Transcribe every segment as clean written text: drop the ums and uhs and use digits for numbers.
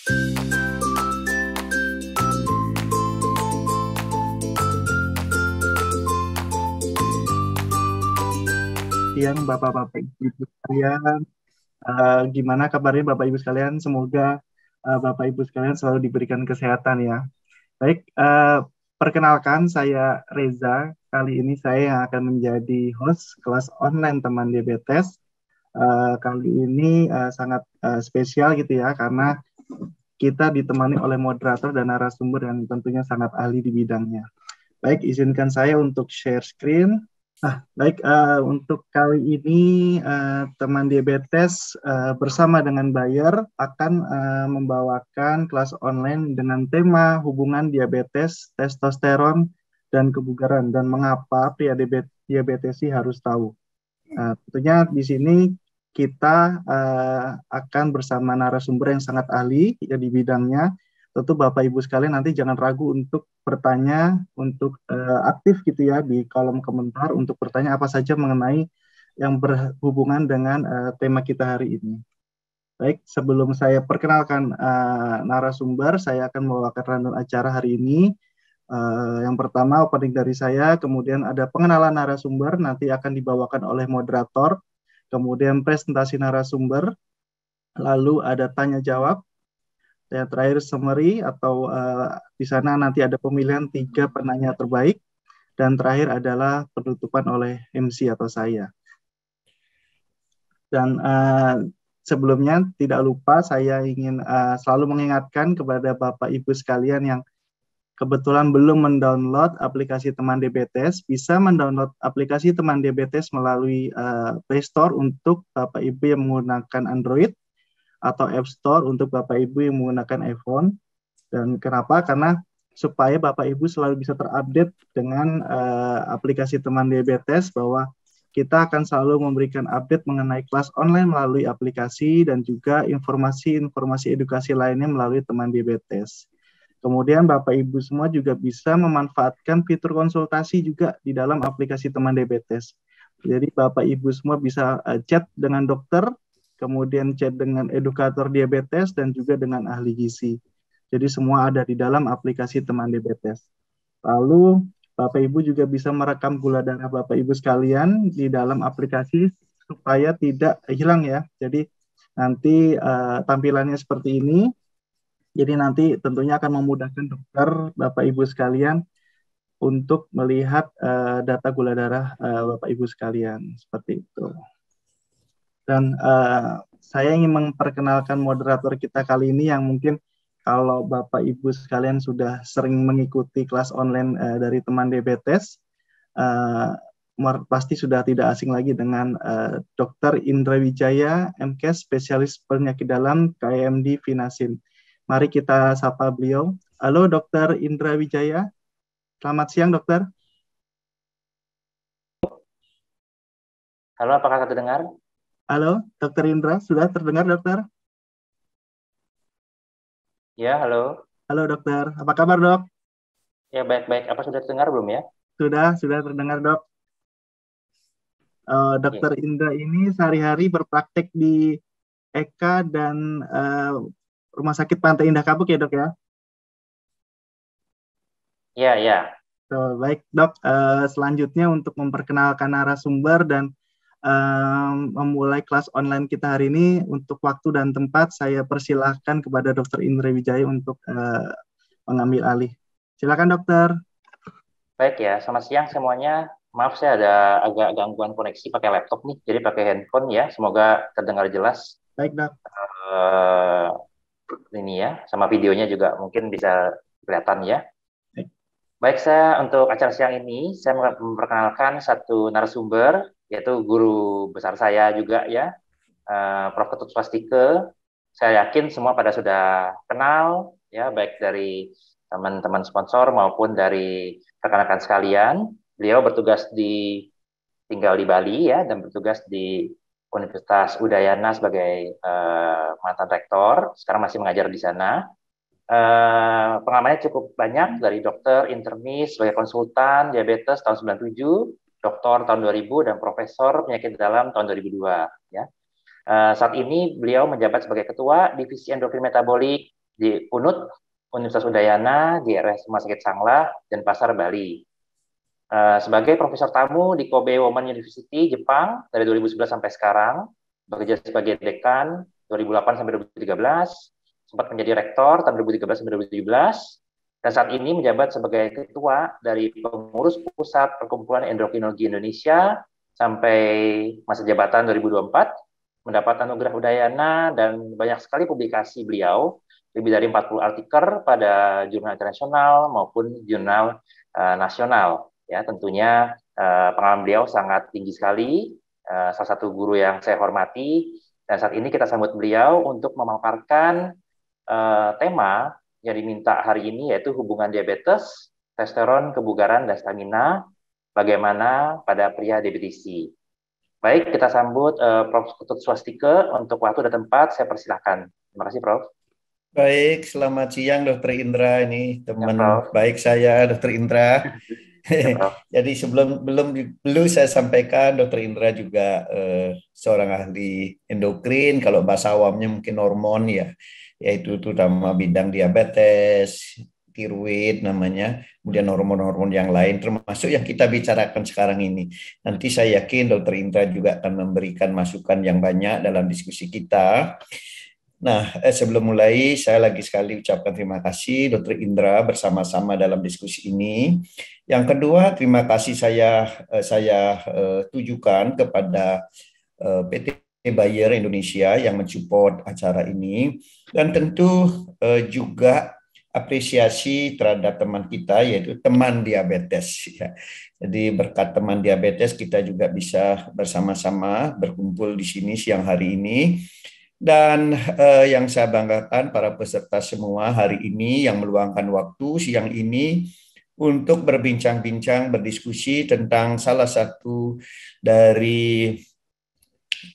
Siang Bapak-Bapak Ibu sekalian. Gimana kabarnya Bapak Ibu sekalian? Semoga Bapak Ibu sekalian selalu diberikan kesehatan ya. Baik, perkenalkan saya Reza. Kali ini saya yang akan menjadi host kelas online teman diabetes. Kali ini sangat spesial gitu ya, karena kita ditemani oleh moderator dan narasumber yang tentunya sangat ahli di bidangnya. Baik, izinkan saya untuk share screen. Baik, untuk kali ini teman diabetes bersama dengan Bayer akan membawakan kelas online dengan tema hubungan diabetes, testosteron, dan kebugaran, dan mengapa pria diabetes harus tahu. Tentunya di sini kita akan bersama narasumber yang sangat ahli ya, di bidangnya. Tentu Bapak Ibu sekalian nanti jangan ragu untuk bertanya, untuk aktif gitu ya di kolom komentar untuk bertanya apa saja mengenai yang berhubungan dengan tema kita hari ini. Baik, sebelum saya perkenalkan narasumber, saya akan membawakan rundown acara hari ini. Yang pertama opening dari saya, kemudian ada pengenalan narasumber, nanti akan dibawakan oleh moderator, kemudian presentasi narasumber, lalu ada tanya jawab, yang terakhir summary atau di sana nanti ada pemilihan 3 penanya terbaik, dan terakhir adalah penutupan oleh MC atau saya. Dan sebelumnya tidak lupa saya ingin selalu mengingatkan kepada Bapak Ibu sekalian yang kebetulan belum mendownload aplikasi Teman Diabetes, bisa mendownload aplikasi Teman Diabetes melalui Play Store untuk Bapak Ibu yang menggunakan Android, atau App Store untuk Bapak Ibu yang menggunakan iPhone. Dan kenapa? Karena supaya Bapak Ibu selalu bisa terupdate dengan aplikasi Teman Diabetes, bahwa kita akan selalu memberikan update mengenai kelas online melalui aplikasi dan juga informasi-informasi edukasi lainnya melalui Teman Diabetes. Kemudian Bapak Ibu semua juga bisa memanfaatkan fitur konsultasi juga di dalam aplikasi Teman Diabetes. Jadi Bapak Ibu semua bisa chat dengan dokter, kemudian chat dengan edukator diabetes, dan juga dengan ahli gizi. Jadi semua ada di dalam aplikasi Teman Diabetes. Lalu Bapak Ibu juga bisa merekam gula darah Bapak Ibu sekalian di dalam aplikasi supaya tidak hilang ya. Jadi nanti tampilannya seperti ini. Jadi nanti tentunya akan memudahkan dokter, Bapak Ibu sekalian, untuk melihat data gula darah Bapak Ibu sekalian, seperti itu. Dan saya ingin memperkenalkan moderator kita kali ini yang mungkin kalau Bapak Ibu sekalian sudah sering mengikuti kelas online dari Teman Diabetes, pasti sudah tidak asing lagi dengan Dr. Indra Wijaya, MKes, spesialis penyakit dalam, KMD Vinasin. Mari kita sapa beliau. Halo Dr. Indra Wijaya. Selamat siang dokter. Halo, apakah terdengar? Halo Dr. Indra, sudah terdengar dokter? Ya, halo. Halo dokter, apa kabar dok? Ya, baik-baik. Apa sudah terdengar belum ya? Sudah terdengar dok. Dr. Indra ini sehari-hari berpraktek di Eka dan Rumah Sakit Pantai Indah Kapuk ya dok ya? Ya. Baik dok, selanjutnya untuk memperkenalkan narasumber dan memulai kelas online kita hari ini, untuk waktu dan tempat saya persilahkan kepada Dr. Indra Wijaya untuk mengambil alih. Silakan dokter. Baik ya, selamat siang semuanya. Maaf saya ada agak gangguan koneksi pakai laptop nih, jadi pakai handphone ya. Semoga terdengar jelas. Baik dok. Ini ya, sama videonya juga mungkin bisa kelihatan ya. Baik, saya untuk acara siang ini saya memperkenalkan satu narasumber, yaitu guru besar saya juga ya, Prof. Ketut Swastike. Saya yakin semua pada sudah kenal ya, baik dari teman-teman sponsor maupun dari rekan-rekan sekalian. Beliau tinggal di Bali ya, dan bertugas di Universitas Udayana sebagai mantan rektor. Sekarang masih mengajar di sana. Pengalamannya cukup banyak, dari dokter, internis, sebagai konsultan diabetes tahun 97, doktor tahun 2000, dan profesor penyakit dalam tahun 2002 ya. Saat ini beliau menjabat sebagai ketua divisi endokrin metabolik di UNUD, Universitas Udayana, di RS Rumah Sakit Sanglah, dan Pasar Bali. Sebagai profesor tamu di Kobe Women University, Jepang, dari 2011 sampai sekarang, bekerja sebagai dekan 2008 sampai 2013, sempat menjadi rektor tahun 2013 sampai 2017, dan saat ini menjabat sebagai ketua dari pengurus Pusat Perkumpulan Endokrinologi Indonesia sampai masa jabatan 2024, mendapat anugerah Udayana dan banyak sekali publikasi beliau, lebih dari 40 artikel pada jurnal internasional maupun jurnal nasional. Ya, tentunya pengalaman beliau sangat tinggi sekali, salah satu guru yang saya hormati, dan saat ini kita sambut beliau untuk memaparkan tema yang diminta hari ini, yaitu hubungan diabetes, testosteron, kebugaran, dan stamina, bagaimana pada pria definisi. Baik, kita sambut Prof. Ketut Swastike. Untuk waktu dan tempat, saya persilahkan. Terima kasih, Prof. Baik, selamat siang Dokter Indra. Ini Ya, teman Prof. baik saya, Dokter Indra. Ya, Prof. Jadi belum saya sampaikan, Dokter Indra juga seorang ahli endokrin. Kalau bahasa awamnya mungkin hormon ya, yaitu terutama bidang diabetes, tiroid namanya, kemudian hormon-hormon yang lain, termasuk yang kita bicarakan sekarang ini. Nanti saya yakin Dokter Indra juga akan memberikan masukan yang banyak dalam diskusi kita. Nah, sebelum mulai, saya lagi sekali ucapkan terima kasih Dr. Indra bersama-sama dalam diskusi ini. Yang kedua, terima kasih saya tujukan kepada PT Bayer Indonesia yang mensupport acara ini, dan tentu juga apresiasi terhadap teman kita, yaitu teman diabetes. Ya. Jadi berkat teman diabetes kita juga bisa bersama-sama berkumpul di sini siang hari ini. Dan yang saya banggakan para peserta semua hari ini yang meluangkan waktu siang ini untuk berbincang-bincang, berdiskusi tentang salah satu dari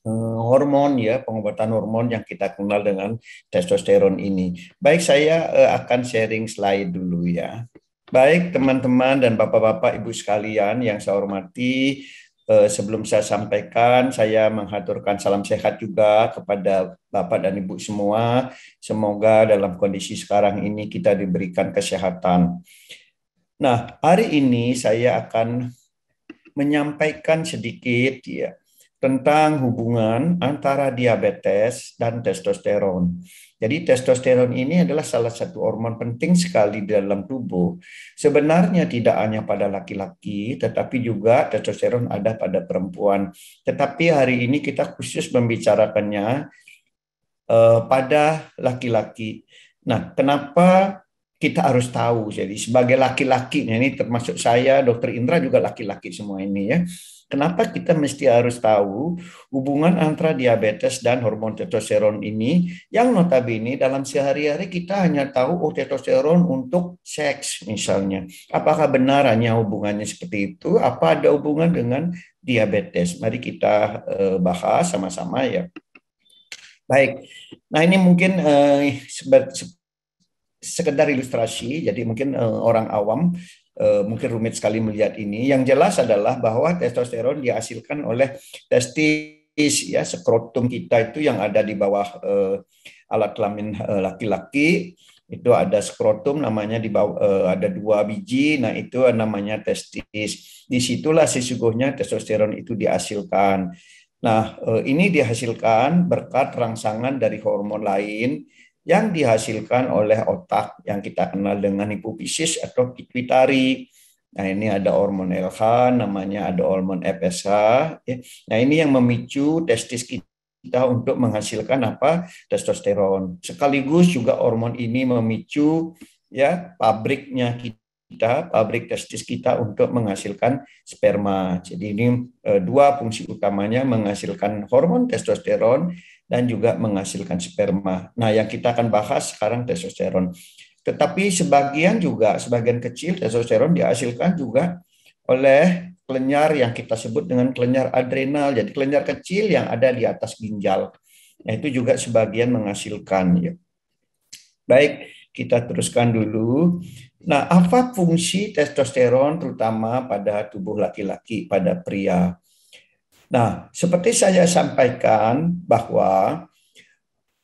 hormon ya, pengobatan hormon yang kita kenal dengan testosteron ini. Baik, saya akan sharing slide dulu ya. Baik teman-teman dan bapak-bapak ibu sekalian yang saya hormati, sebelum saya sampaikan, saya menghaturkan salam sehat juga kepada Bapak dan Ibu semua. Semoga dalam kondisi sekarang ini kita diberikan kesehatan. Nah, hari ini saya akan menyampaikan sedikit ya tentang hubungan antara diabetes dan testosteron. Jadi testosteron ini adalah salah satu hormon penting sekali dalam tubuh. Sebenarnya tidak hanya pada laki-laki, tetapi juga testosteron ada pada perempuan. Tetapi hari ini kita khusus membicarakannya pada laki-laki. Nah, kenapa kita harus tahu? Jadi sebagai laki-laki, ini termasuk saya, Dokter Indra juga laki-laki semua ini ya. Kenapa kita mesti harus tahu hubungan antara diabetes dan hormon testosteron ini yang notabene dalam sehari-hari kita hanya tahu testosteron untuk seks misalnya. Apakah benar hanya hubungannya seperti itu? Apa ada hubungan dengan diabetes? Mari kita bahas sama-sama ya. Baik, nah ini mungkin sekedar ilustrasi, jadi mungkin orang awam mungkin rumit sekali melihat ini. Yang jelas adalah bahwa testosteron dihasilkan oleh testis, ya skrotum kita itu yang ada di bawah alat kelamin laki-laki. Itu ada skrotum namanya di bawah, ada 2 biji, nah itu namanya testis. Disitulah sesungguhnya testosteron itu dihasilkan. Nah, ini dihasilkan berkat rangsangan dari hormon lain yang dihasilkan oleh otak yang kita kenal dengan hipofisis atau pituitari. Nah, ini ada hormon LH, namanya ada hormon FSH. Nah, ini yang memicu testis kita untuk menghasilkan apa? Testosteron. Sekaligus juga hormon ini memicu ya pabriknya kita, pabrik testis kita untuk menghasilkan sperma. Jadi ini 2 fungsi utamanya, menghasilkan hormon testosteron dan juga menghasilkan sperma. Nah, yang kita akan bahas sekarang testosteron. Tetapi sebagian kecil testosteron dihasilkan juga oleh kelenjar yang kita sebut dengan kelenjar adrenal. Jadi kelenjar kecil yang ada di atas ginjal. Nah, itu juga sebagian menghasilkan. Ya. Baik, kita teruskan dulu. Nah, apa fungsi testosteron terutama pada tubuh laki-laki, pada pria? Nah, seperti saya sampaikan bahwa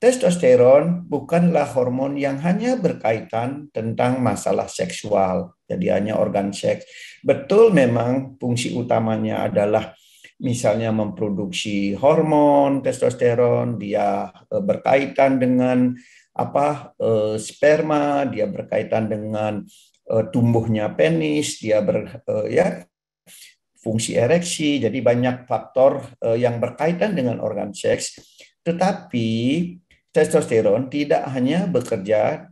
testosteron bukanlah hormon yang hanya berkaitan tentang masalah seksual, jadi hanya organ seks. Betul, memang fungsi utamanya adalah misalnya memproduksi hormon testosteron, dia berkaitan dengan sperma, dia berkaitan dengan tumbuhnya penis, dia fungsi ereksi, jadi banyak faktor yang berkaitan dengan organ seks. Tetapi testosteron tidak hanya bekerja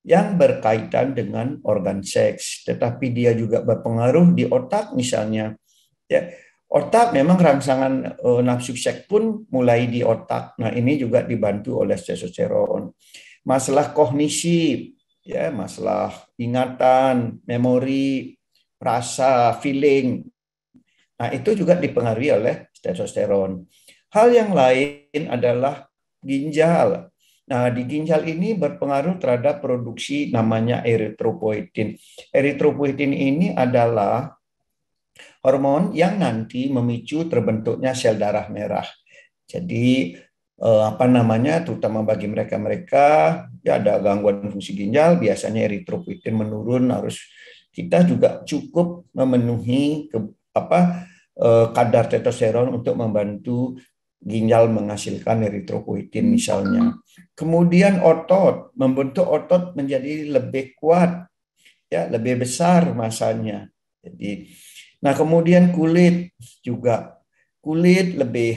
yang berkaitan dengan organ seks, tetapi dia juga berpengaruh di otak misalnya. Ya, otak memang rangsangan nafsu seks pun mulai di otak. Nah, ini juga dibantu oleh testosteron. Masalah kognisi, ya, masalah ingatan, memori, rasa, feeling. Nah, itu juga dipengaruhi oleh testosteron. Hal yang lain adalah ginjal. Nah, di ginjal ini berpengaruh terhadap produksi namanya eritropoietin. Eritropoietin ini adalah hormon yang nanti memicu terbentuknya sel darah merah. Jadi terutama bagi mereka ya ada gangguan fungsi ginjal, biasanya eritropoietin menurun, harus kita juga cukup memenuhi kadar testosteron untuk membantu ginjal menghasilkan eritropoietin misalnya. Kemudian otot, membentuk otot menjadi lebih kuat, ya, lebih besar masanya. Jadi, nah kemudian kulit juga, kulit lebih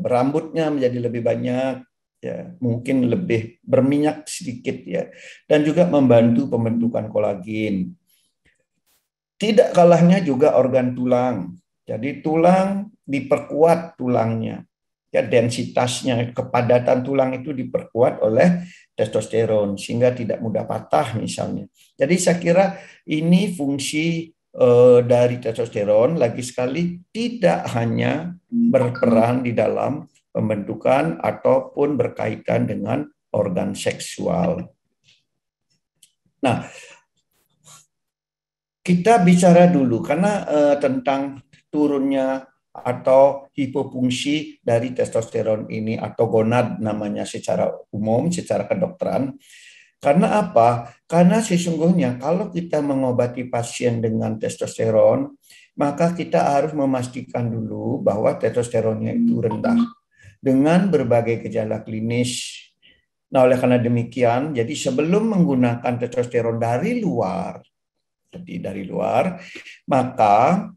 berambutnya menjadi lebih banyak, ya, mungkin lebih berminyak sedikit, ya, dan juga membantu pembentukan kolagen. Tidak kalahnya juga organ tulang. Jadi tulang diperkuat tulangnya. Ya, densitasnya, kepadatan tulang itu diperkuat oleh testosteron sehingga tidak mudah patah misalnya. Jadi saya kira ini fungsi dari testosteron, lagi sekali tidak hanya berperan di dalam pembentukan ataupun berkaitan dengan organ seksual. Nah, kita bicara dulu karena tentang turunnya atau hipofungsi dari testosteron ini atau gonad namanya secara umum, secara kedokteran. Karena apa? Karena sesungguhnya kalau kita mengobati pasien dengan testosteron, maka kita harus memastikan dulu bahwa testosteronnya itu rendah dengan berbagai gejala klinis. Nah, oleh karena demikian, jadi sebelum menggunakan testosteron dari luar, maka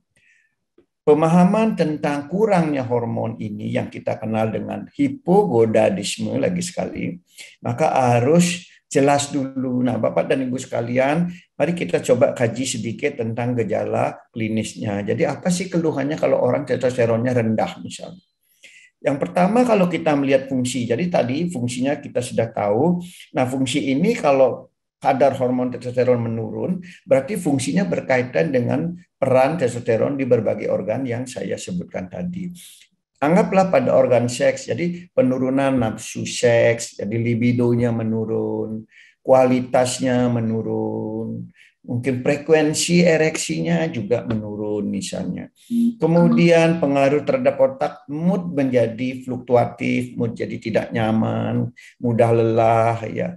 pemahaman tentang kurangnya hormon ini yang kita kenal dengan hipogonadisme lagi sekali, maka harus jelas dulu. Nah, Bapak dan Ibu sekalian, mari kita coba kaji sedikit tentang gejala klinisnya. Jadi apa sih keluhannya kalau orang testosteronnya rendah misalnya? Yang pertama kalau kita melihat fungsi, jadi tadi fungsinya kita sudah tahu. Nah, fungsi ini kalau kadar hormon testosteron menurun, berarti fungsinya berkaitan dengan peran testosteron di berbagai organ yang saya sebutkan tadi. Anggaplah pada organ seks, jadi penurunan nafsu seks, jadi libidonya menurun, kualitasnya menurun, mungkin frekuensi ereksinya juga menurun misalnya. Kemudian pengaruh terhadap otak, mood menjadi fluktuatif, mood jadi tidak nyaman, mudah lelah, ya.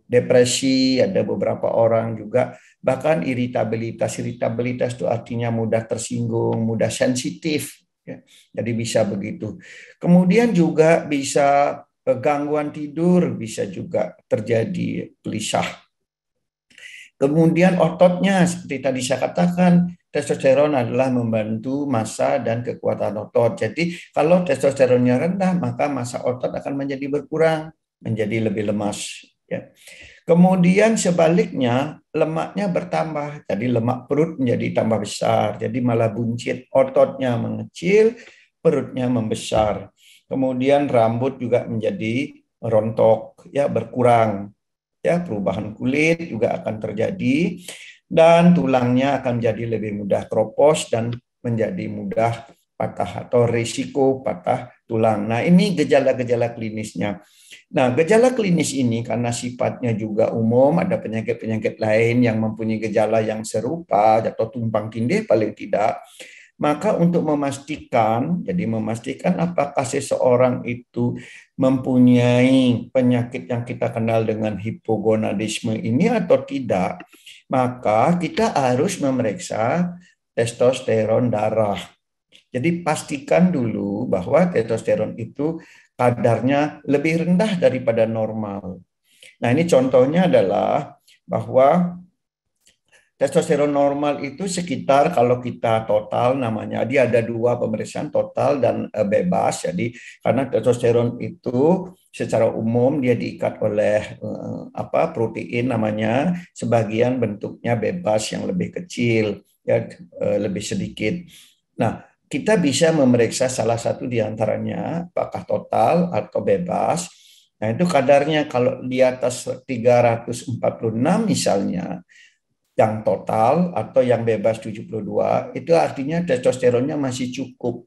Depresi, ada beberapa orang juga, bahkan iritabilitas itu artinya mudah tersinggung, mudah sensitif, ya. Jadi bisa begitu. Kemudian juga bisa gangguan tidur, bisa juga terjadi gelisah. Kemudian ototnya, seperti tadi saya katakan, testosteron adalah membantu massa dan kekuatan otot. Jadi kalau testosteronnya rendah, maka massa otot akan menjadi berkurang, menjadi lebih lemas. Ya. Kemudian sebaliknya, lemaknya bertambah. Jadi lemak perut menjadi tambah besar. Jadi malah buncit, ototnya mengecil, perutnya membesar. Kemudian rambut juga menjadi rontok, ya, berkurang. Ya, perubahan kulit juga akan terjadi dan tulangnya akan menjadi lebih mudah keropos dan menjadi mudah patah atau risiko patah tulang. Nah, ini gejala-gejala klinisnya. Nah, gejala klinis ini karena sifatnya juga umum, ada penyakit-penyakit lain yang mempunyai gejala yang serupa atau tumpang tindih paling tidak. Maka untuk memastikan apakah seseorang itu mempunyai penyakit yang kita kenal dengan hipogonadisme ini atau tidak, maka kita harus memeriksa testosteron darah. Jadi pastikan dulu bahwa testosteron itu kadarnya lebih rendah daripada normal. Nah, ini contohnya adalah bahwa testosteron normal itu sekitar, kalau kita total namanya, dia ada dua pemeriksaan, total dan bebas. Jadi karena testosteron itu secara umum dia diikat oleh protein namanya, sebagian bentuknya bebas yang lebih kecil, ya lebih sedikit. Nah, kita bisa memeriksa salah satu di antaranya, apakah total atau bebas. Nah, itu kadarnya kalau di atas 346 misalnya, yang total atau yang bebas 72, itu artinya testosteronnya masih cukup.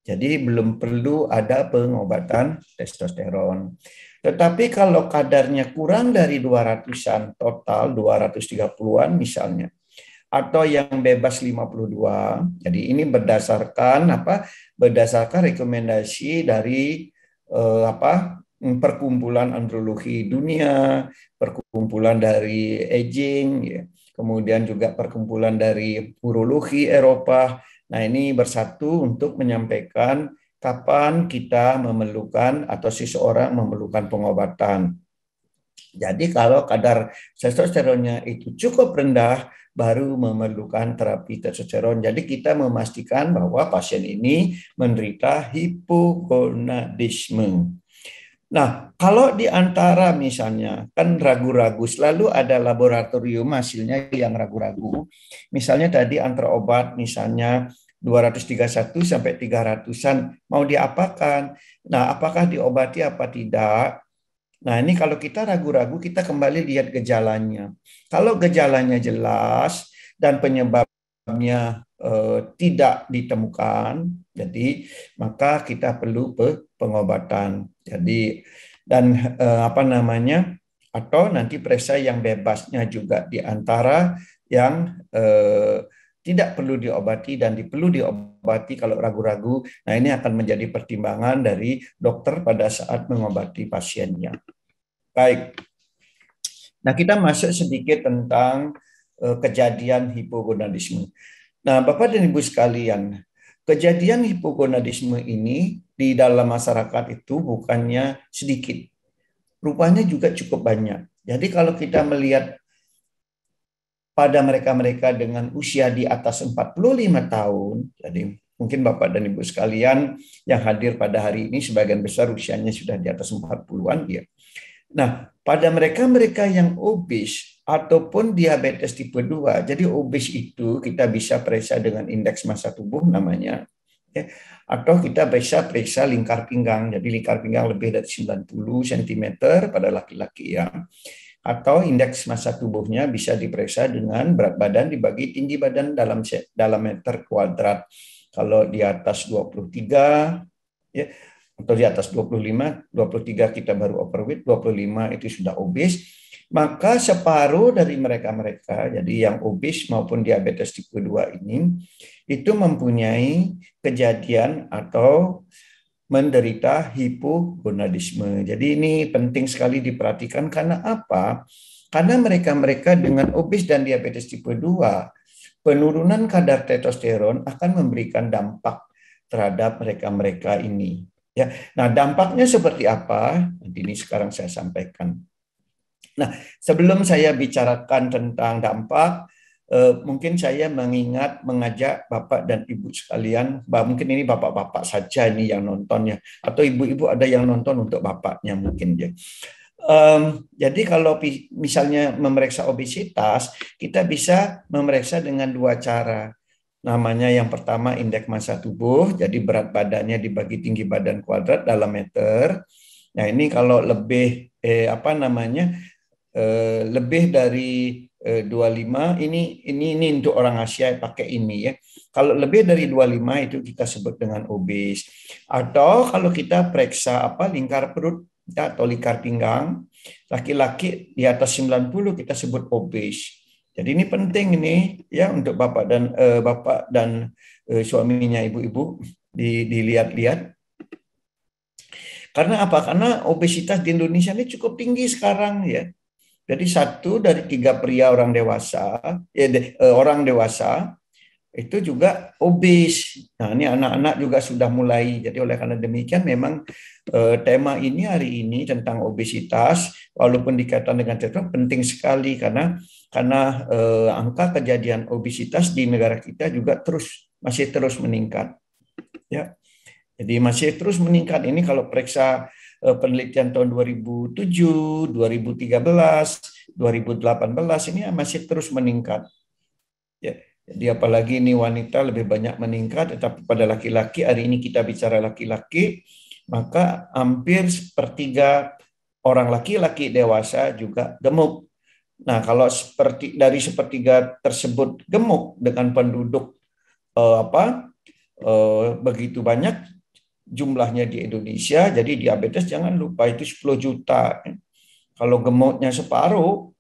Jadi belum perlu ada pengobatan testosteron. Tetapi kalau kadarnya kurang dari 200-an total, 230-an misalnya, atau yang bebas 52, jadi ini berdasarkan berdasarkan rekomendasi dari Perkumpulan Andrologi Dunia, Perkumpulan dari Aging, ya. Kemudian juga perkumpulan dari urologi Eropa. Nah, ini bersatu untuk menyampaikan kapan kita memerlukan atau seseorang memerlukan pengobatan. Jadi kalau kadar testosteronnya itu cukup rendah, baru memerlukan terapi testosteron. Jadi kita memastikan bahwa pasien ini menderita hipogonadisme. Nah, kalau di antara misalnya kan ragu-ragu, selalu ada laboratorium hasilnya yang ragu-ragu. Misalnya tadi antara obat misalnya 231 sampai 300-an mau diapakan. Nah, apakah diobati apa tidak? Nah, ini kalau kita ragu-ragu, kita kembali lihat gejalanya. Kalau gejalanya jelas dan penyebabnya tidak ditemukan, jadi maka kita perlu pengobatan. Jadi atau nanti periksa yang bebasnya juga di antara yang tidak perlu diobati dan perlu diobati kalau ragu-ragu. Nah, ini akan menjadi pertimbangan dari dokter pada saat mengobati pasiennya. Baik. Nah, kita masuk sedikit tentang kejadian hipogonadisme. Nah, Bapak dan Ibu sekalian, kejadian hipogonadisme ini di dalam masyarakat itu bukannya sedikit. Rupanya juga cukup banyak. Jadi kalau kita melihat pada mereka-mereka dengan usia di atas 45 tahun, jadi mungkin Bapak dan Ibu sekalian yang hadir pada hari ini sebagian besar usianya sudah di atas 40-an ya. Nah, pada mereka-mereka yang obes ataupun diabetes tipe 2, jadi obes itu kita bisa periksa dengan indeks massa tubuh namanya, ya. Atau kita bisa periksa lingkar pinggang, jadi lingkar pinggang lebih dari 90 cm pada laki-laki ya. Atau indeks massa tubuhnya bisa diperiksa dengan berat badan dibagi tinggi badan dalam meter kuadrat. Kalau di atas 23, ya, atau di atas 25, 23 kita baru overweight, 25 itu sudah obes, maka separuh dari mereka-mereka, jadi yang obes maupun diabetes tipe 2 ini, itu mempunyai kejadian atau menderita hipogonadisme. Jadi ini penting sekali diperhatikan karena apa? Karena mereka-mereka dengan obes dan diabetes tipe 2, penurunan kadar testosteron akan memberikan dampak terhadap mereka-mereka ini. Ya, nah dampaknya seperti apa? Nanti ini sekarang saya sampaikan. Nah, sebelum saya bicarakan tentang dampak, mungkin saya mengajak Bapak dan Ibu sekalian, mungkin ini Bapak-Bapak saja ini yang nontonnya, atau Ibu-Ibu ada yang nonton untuk Bapaknya mungkin ya. Jadi kalau misalnya memeriksa obesitas, kita bisa memeriksa dengan dua cara. Namanya yang pertama indeks massa tubuh, jadi berat badannya dibagi tinggi badan kuadrat dalam meter. Nah ini kalau lebih lebih dari 25, ini untuk orang Asia pakai ini ya. Kalau lebih dari 25 itu kita sebut dengan obes. Atau kalau kita periksa lingkar perut ya, atau lingkar pinggang, laki-laki di atas 90 kita sebut obes. Jadi ini penting ini ya untuk bapak dan suaminya ibu-ibu dilihat-lihat. Karena apa? Karena obesitas di Indonesia ini cukup tinggi sekarang ya. Jadi 1 dari 3 pria orang dewasa, orang dewasa itu juga obes. Nah, ini anak-anak juga sudah mulai. Jadi oleh karena demikian memang tema ini hari ini tentang obesitas, walaupun dikatakan dengan testosteron penting sekali karena angka kejadian obesitas di negara kita juga masih terus meningkat. Ya. Jadi masih terus meningkat. Ini kalau periksa penelitian tahun 2007, 2013, 2018 ini masih terus meningkat. Ya. Jadi apalagi ini wanita lebih banyak meningkat, tetapi pada laki-laki, hari ini kita bicara laki-laki, maka hampir sepertiga orang laki-laki dewasa juga gemuk. Nah, kalau dari sepertiga tersebut gemuk dengan penduduk begitu banyak jumlahnya di Indonesia, jadi diabetes jangan lupa itu 10 juta. Kalau gemuknya separuh,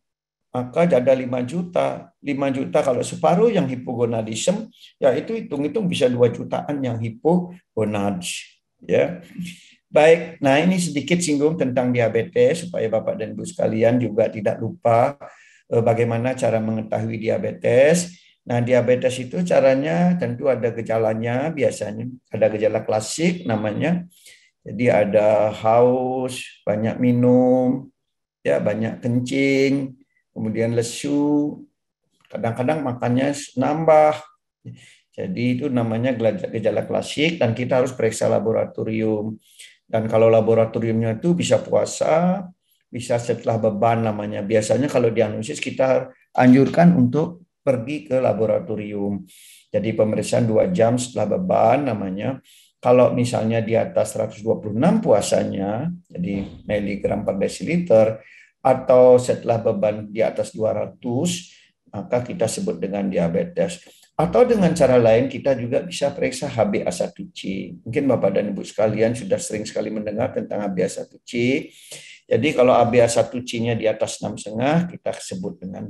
maka ada 5 juta. 5 juta kalau separuh yang hipogonadisme, ya itu hitung-hitung bisa 2 jutaan yang hipogonadis. Ya. Baik, nah ini sedikit singgung tentang diabetes, supaya Bapak dan Ibu sekalian juga tidak lupa bagaimana cara mengetahui diabetes. Nah, diabetes itu caranya tentu ada gejalanya, biasanya ada gejala klasik namanya. Jadi ada haus, banyak minum, ya banyak kencing, kemudian lesu, kadang-kadang makannya nambah. Jadi itu namanya gejala klasik dan kita harus periksa laboratorium. Dan kalau laboratoriumnya itu bisa puasa, bisa setelah beban namanya. Biasanya kalau diagnosis kita anjurkan untuk pergi ke laboratorium. Jadi pemeriksaan 2 jam setelah beban namanya. Kalau misalnya di atas 126 puasanya, jadi miligram per desiliter, atau setelah beban di atas 200, maka kita sebut dengan diabetes. Atau dengan cara lain kita juga bisa periksa HbA1c. Mungkin Bapak dan Ibu sekalian sudah sering sekali mendengar tentang HbA1c. Jadi kalau HbA1c-nya di atas 6,5, kita sebut dengan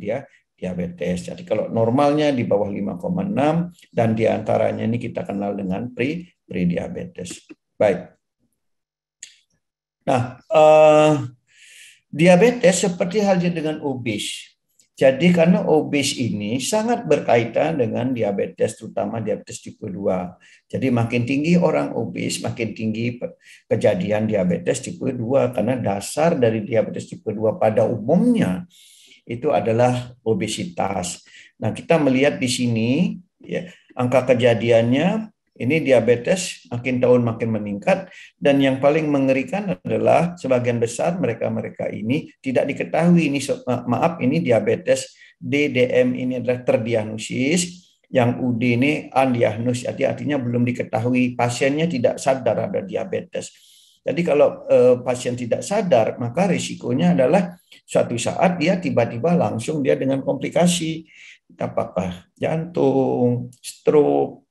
diabetes. Jadi kalau normalnya di bawah 5,6 dan diantaranya ini kita kenal dengan pre-diabetes. Baik. Nah, diabetes seperti halnya dengan obes. Jadi karena obes ini sangat berkaitan dengan diabetes, terutama diabetes tipe 2. Jadi makin tinggi orang obes, makin tinggi kejadian diabetes tipe 2. Karena dasar dari diabetes tipe 2 pada umumnya itu adalah obesitas. Nah, kita melihat di sini ya, angka kejadiannya ini diabetes makin tahun makin meningkat, dan yang paling mengerikan adalah sebagian besar mereka ini tidak diketahui ini ini diabetes DDM ini adalah terdiagnosis, yang UD ini undiagnosed, artinya belum diketahui, pasiennya tidak sadar ada diabetes. Jadi kalau pasien tidak sadar, maka risikonya adalah suatu saat dia tiba-tiba langsung dia dengan komplikasi, apakah jantung, stroke,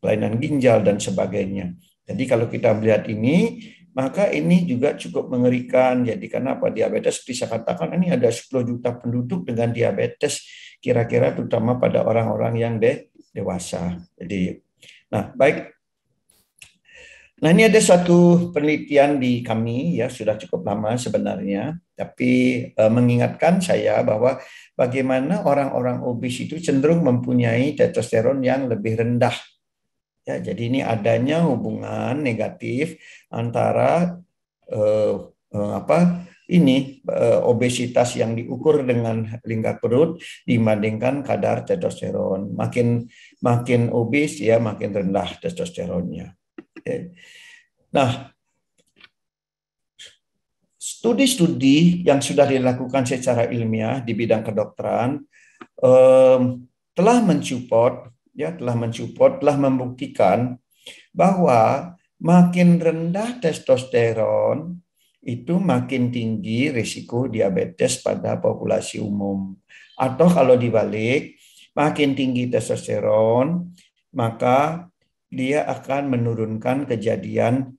kelainan ginjal, dan sebagainya. Jadi kalau kita melihat ini, maka ini juga cukup mengerikan. Jadi karena apa? Diabetes bisa katakan ini ada 10 juta penduduk dengan diabetes, kira-kira terutama pada orang-orang yang dewasa. Jadi, nah baik. Nah, ini ada suatu penelitian di kami, ya sudah cukup lama sebenarnya, tapi mengingatkan saya bahwa bagaimana orang-orang obes itu cenderung mempunyai testosteron yang lebih rendah. Ya, jadi ini adanya hubungan negatif antara obesitas yang diukur dengan lingkar perut dibandingkan kadar testosteron. Makin obes ya makin rendah testosteronnya. Nah, studi-studi yang sudah dilakukan secara ilmiah di bidang kedokteran telah membuktikan bahwa makin rendah testosteron itu makin tinggi risiko diabetes pada populasi umum. Atau kalau dibalik, makin tinggi testosteron, maka dia akan menurunkan kejadian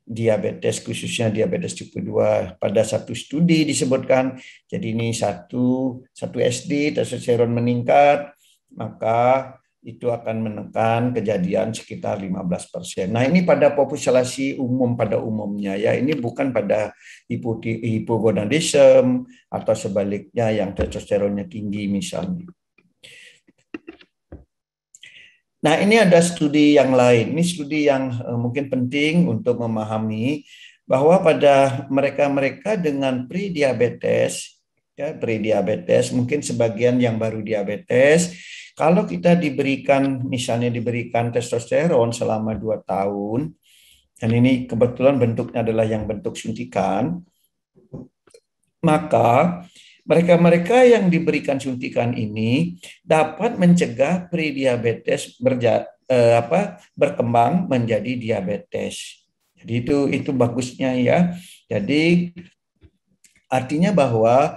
diabetes, khususnya diabetes tipe 2. Pada satu studi disebutkan, jadi ini satu SD testosteron meningkat, maka itu akan menekan kejadian sekitar 15%. Nah, ini pada populasi umum pada umumnya ya, ini bukan pada hipogonadisme atau sebaliknya yang testosteronnya tinggi misalnya. Nah, ini ada studi yang lain. Ini studi yang mungkin penting untuk memahami bahwa pada mereka-mereka dengan prediabetes, ya prediabetes, mungkin sebagian yang baru diabetes, kalau kita misalnya diberikan testosteron selama 2 tahun, dan ini kebetulan bentuknya adalah yang bentuk suntikan, maka mereka-mereka yang diberikan suntikan ini dapat mencegah prediabetes berkembang menjadi diabetes. Jadi itu bagusnya ya. Jadi artinya bahwa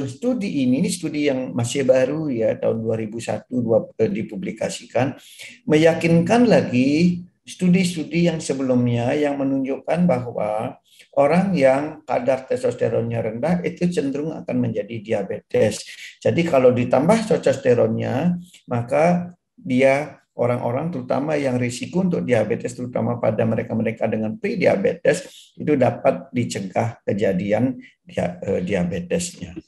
studi ini studi yang masih baru ya, tahun 2001 dipublikasikan, meyakinkan lagi studi-studi yang sebelumnya yang menunjukkan bahwa orang yang kadar testosteronnya rendah itu cenderung akan menjadi diabetes. Jadi kalau ditambah testosteronnya, maka dia orang-orang terutama yang risiko untuk diabetes, terutama pada mereka-mereka dengan prediabetes, itu dapat dicegah kejadian diabetesnya.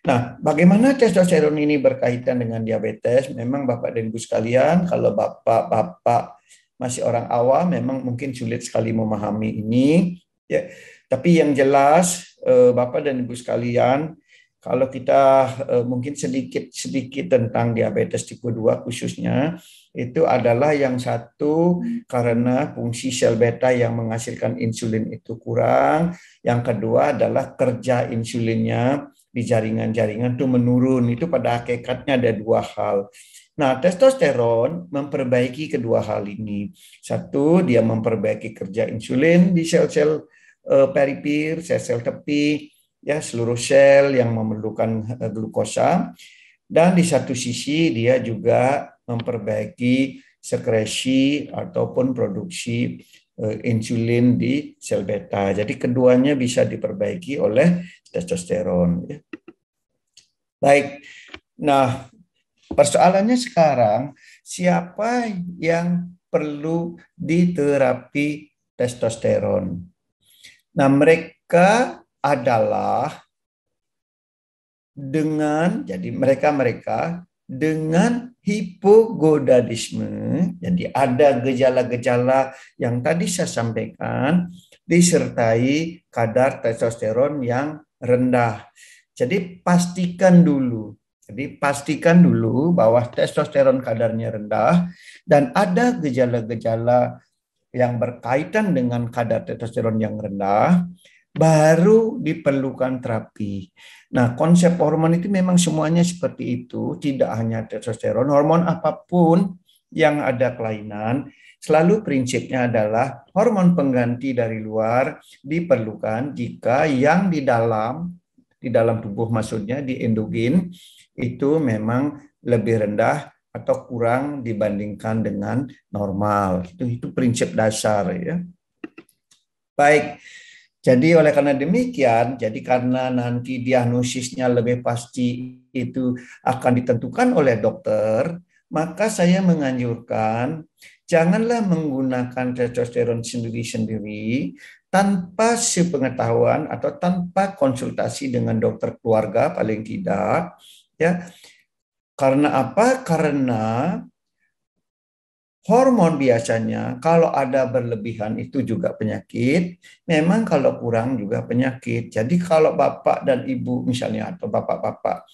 Nah, bagaimana testosteron ini berkaitan dengan diabetes? Memang Bapak dan Ibu sekalian, kalau Bapak masih orang awam, memang mungkin sulit sekali memahami ini. Ya, tapi yang jelas, Bapak dan Ibu sekalian, kalau kita mungkin sedikit tentang diabetes tipe 2 khususnya, itu adalah yang satu karena fungsi sel beta yang menghasilkan insulin itu kurang. Yang kedua adalah kerja insulinnya di jaringan-jaringan itu menurun. Itu pada hakikatnya ada 2 hal. Nah, testosteron memperbaiki kedua hal ini. Satu, dia memperbaiki kerja insulin di sel-sel periferi, sel-sel tepi, ya seluruh sel yang memerlukan glukosa. Dan di satu sisi dia juga memperbaiki sekresi ataupun produksi insulin di sel beta. Jadi keduanya bisa diperbaiki oleh testosteron. Baik, nah persoalannya sekarang, siapa yang perlu diterapi testosteron? Nah, mereka adalah jadi mereka dengan hipogonadisme, jadi ada gejala-gejala yang tadi saya sampaikan, disertai kadar testosteron yang rendah. Jadi pastikan dulu bahwa testosteron kadarnya rendah dan ada gejala-gejala yang berkaitan dengan kadar testosteron yang rendah, baru diperlukan terapi. Nah, konsep hormon itu memang semuanya seperti itu, tidak hanya testosteron, hormon apapun yang ada kelainan, selalu prinsipnya adalah hormon pengganti dari luar diperlukan jika yang di dalam tubuh, maksudnya di endogen, itu memang lebih rendah atau kurang dibandingkan dengan normal. Itu prinsip dasar ya. Baik. Jadi oleh karena demikian, karena nanti diagnosisnya lebih pasti itu akan ditentukan oleh dokter, maka saya menganjurkan janganlah menggunakan testosteron sendiri-sendiri tanpa sepengetahuan atau tanpa konsultasi dengan dokter keluarga paling tidak, ya. Karena apa? Karena hormon biasanya kalau ada berlebihan itu juga penyakit, memang kalau kurang juga penyakit. Jadi kalau Bapak dan Ibu misalnya atau Bapak-bapak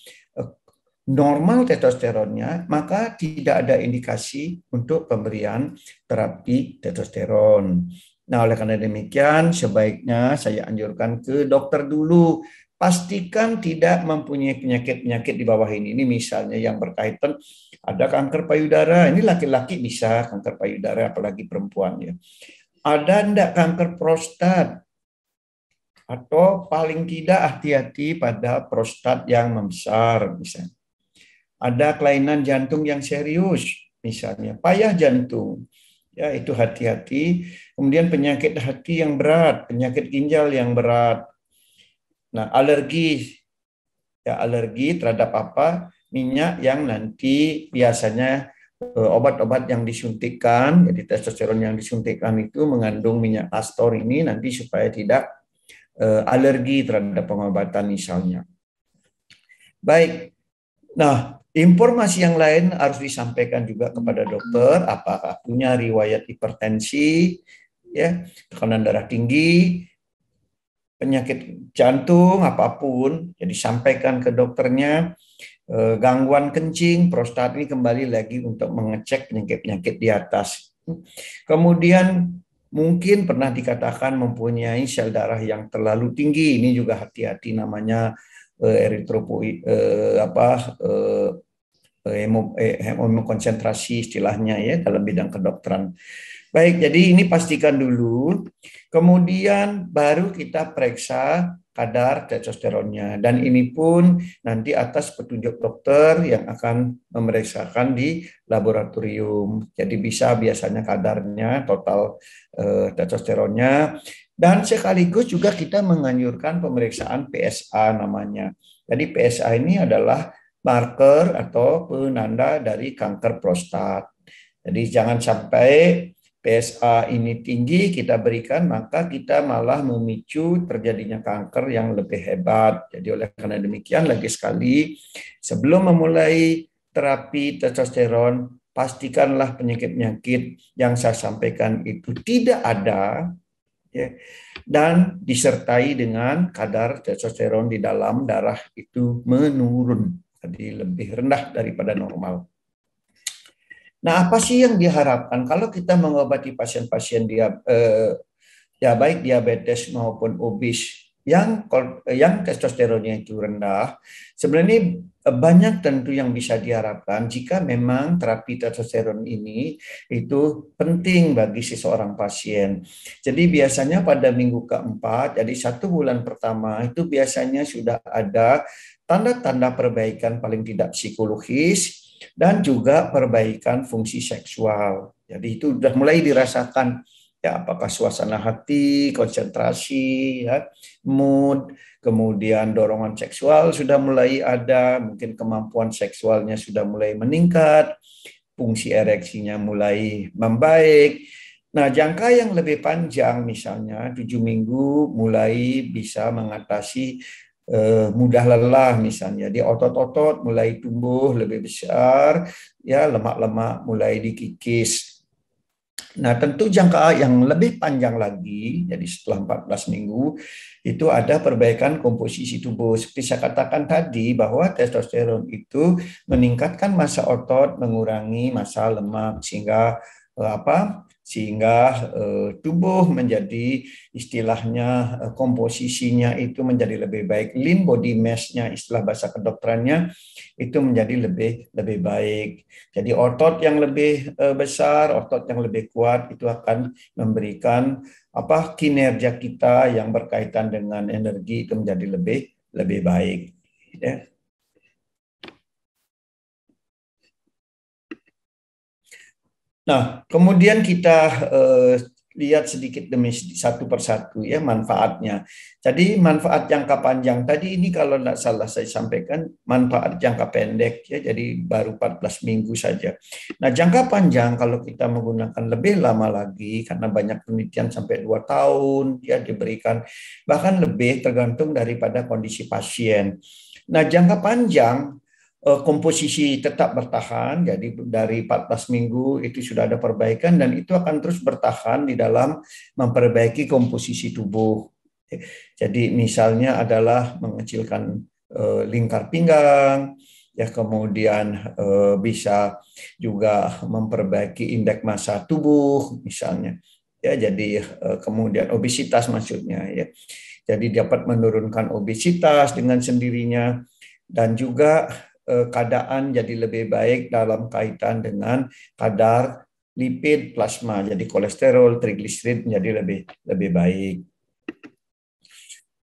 normal testosteronnya, maka tidak ada indikasi untuk pemberian terapi testosteron. Nah, oleh karena demikian sebaiknya saya anjurkan ke dokter dulu. Pastikan tidak mempunyai penyakit-penyakit di bawah ini. Ini misalnya yang berkaitan ada kanker payudara. Ini laki-laki bisa kanker payudara, apalagi perempuan ya. Ada enggak kanker prostat? Atau paling tidak hati-hati pada prostat yang membesar misalnya. Ada kelainan jantung yang serius, misalnya payah jantung. Ya, itu hati-hati. Kemudian penyakit hati yang berat, penyakit ginjal yang berat. Nah, alergi. Ya, alergi terhadap apa? Minyak yang nanti biasanya obat-obat yang disuntikkan, jadi testosteron yang disuntikkan itu mengandung minyak kastor ini nanti supaya tidak alergi terhadap pengobatan misalnya. Baik. Nah, informasi yang lain harus disampaikan juga kepada dokter, apakah punya riwayat hipertensi, ya, tekanan darah tinggi, penyakit jantung apapun, jadi sampaikan ke dokternya. Gangguan kencing, prostat ini kembali lagi untuk mengecek penyakit-penyakit di atas. Kemudian mungkin pernah dikatakan mempunyai sel darah yang terlalu tinggi, ini juga hati-hati namanya hemokonsentrasi istilahnya ya dalam bidang kedokteran. Baik, jadi ini pastikan dulu. Kemudian baru kita periksa kadar testosteronnya. Dan ini pun nanti atas petunjuk dokter yang akan memeriksakan di laboratorium. Jadi bisa biasanya kadarnya, total testosteronnya. Dan sekaligus juga kita menganjurkan pemeriksaan PSA namanya. Jadi PSA ini adalah marker atau penanda dari kanker prostat. Jadi jangan sampai PSA ini tinggi kita berikan, maka kita malah memicu terjadinya kanker yang lebih hebat. Jadi oleh karena demikian, lagi sekali, sebelum memulai terapi testosteron, pastikanlah penyakit-penyakit yang saya sampaikan itu tidak ada, ya, dan disertai dengan kadar testosteron di dalam darah itu menurun, jadi lebih rendah daripada normal. Nah, apa sih yang diharapkan kalau kita mengobati pasien-pasien ya baik diabetes maupun obes yang testosteronnya itu rendah? Sebenarnya banyak tentu yang bisa diharapkan jika memang terapi testosteron ini itu penting bagi seseorang pasien. Jadi biasanya pada minggu keempat, jadi 1 bulan pertama itu biasanya sudah ada tanda-tanda perbaikan paling tidak psikologis dan juga perbaikan fungsi seksual. Jadi itu sudah mulai dirasakan, ya, apakah suasana hati, konsentrasi, ya, mood, kemudian dorongan seksual sudah mulai ada, mungkin kemampuan seksualnya sudah mulai meningkat, fungsi ereksinya mulai membaik. Nah, jangka yang lebih panjang misalnya 7 minggu mulai bisa mengatasi mudah lelah misalnya, di otot-otot mulai tumbuh lebih besar, ya, lemak-lemak mulai dikikis. Nah, tentu jangka yang lebih panjang lagi, jadi setelah 14 minggu, itu ada perbaikan komposisi tubuh. Seperti saya katakan tadi, bahwa testosteron itu meningkatkan massa otot, mengurangi massa lemak, sehingga tubuh menjadi istilahnya komposisinya itu menjadi lebih baik. Lean body mass-nya, istilah bahasa kedokterannya, itu menjadi lebih baik. Jadi otot yang lebih besar, otot yang lebih kuat itu akan memberikan kinerja kita yang berkaitan dengan energi itu menjadi lebih baik. Ya. Nah, kemudian kita lihat sedikit demi satu persatu ya manfaatnya. Jadi manfaat jangka panjang tadi ini kalau tidak salah saya sampaikan manfaat jangka pendek ya, jadi baru 14 minggu saja. Nah, jangka panjang kalau kita menggunakan lebih lama lagi karena banyak penelitian sampai 2 tahun ya diberikan, bahkan lebih tergantung daripada kondisi pasien. Nah, jangka panjang komposisi tetap bertahan, jadi dari 14 minggu itu sudah ada perbaikan dan itu akan terus bertahan di dalam memperbaiki komposisi tubuh. Jadi misalnya adalah mengecilkan lingkar pinggang, ya, kemudian bisa juga memperbaiki indeks massa tubuh misalnya. Ya, jadi kemudian obesitas maksudnya ya. Jadi dapat menurunkan obesitas dengan sendirinya dan juga keadaan jadi lebih baik dalam kaitan dengan kadar lipid plasma, jadi kolesterol, trigliserid menjadi lebih baik.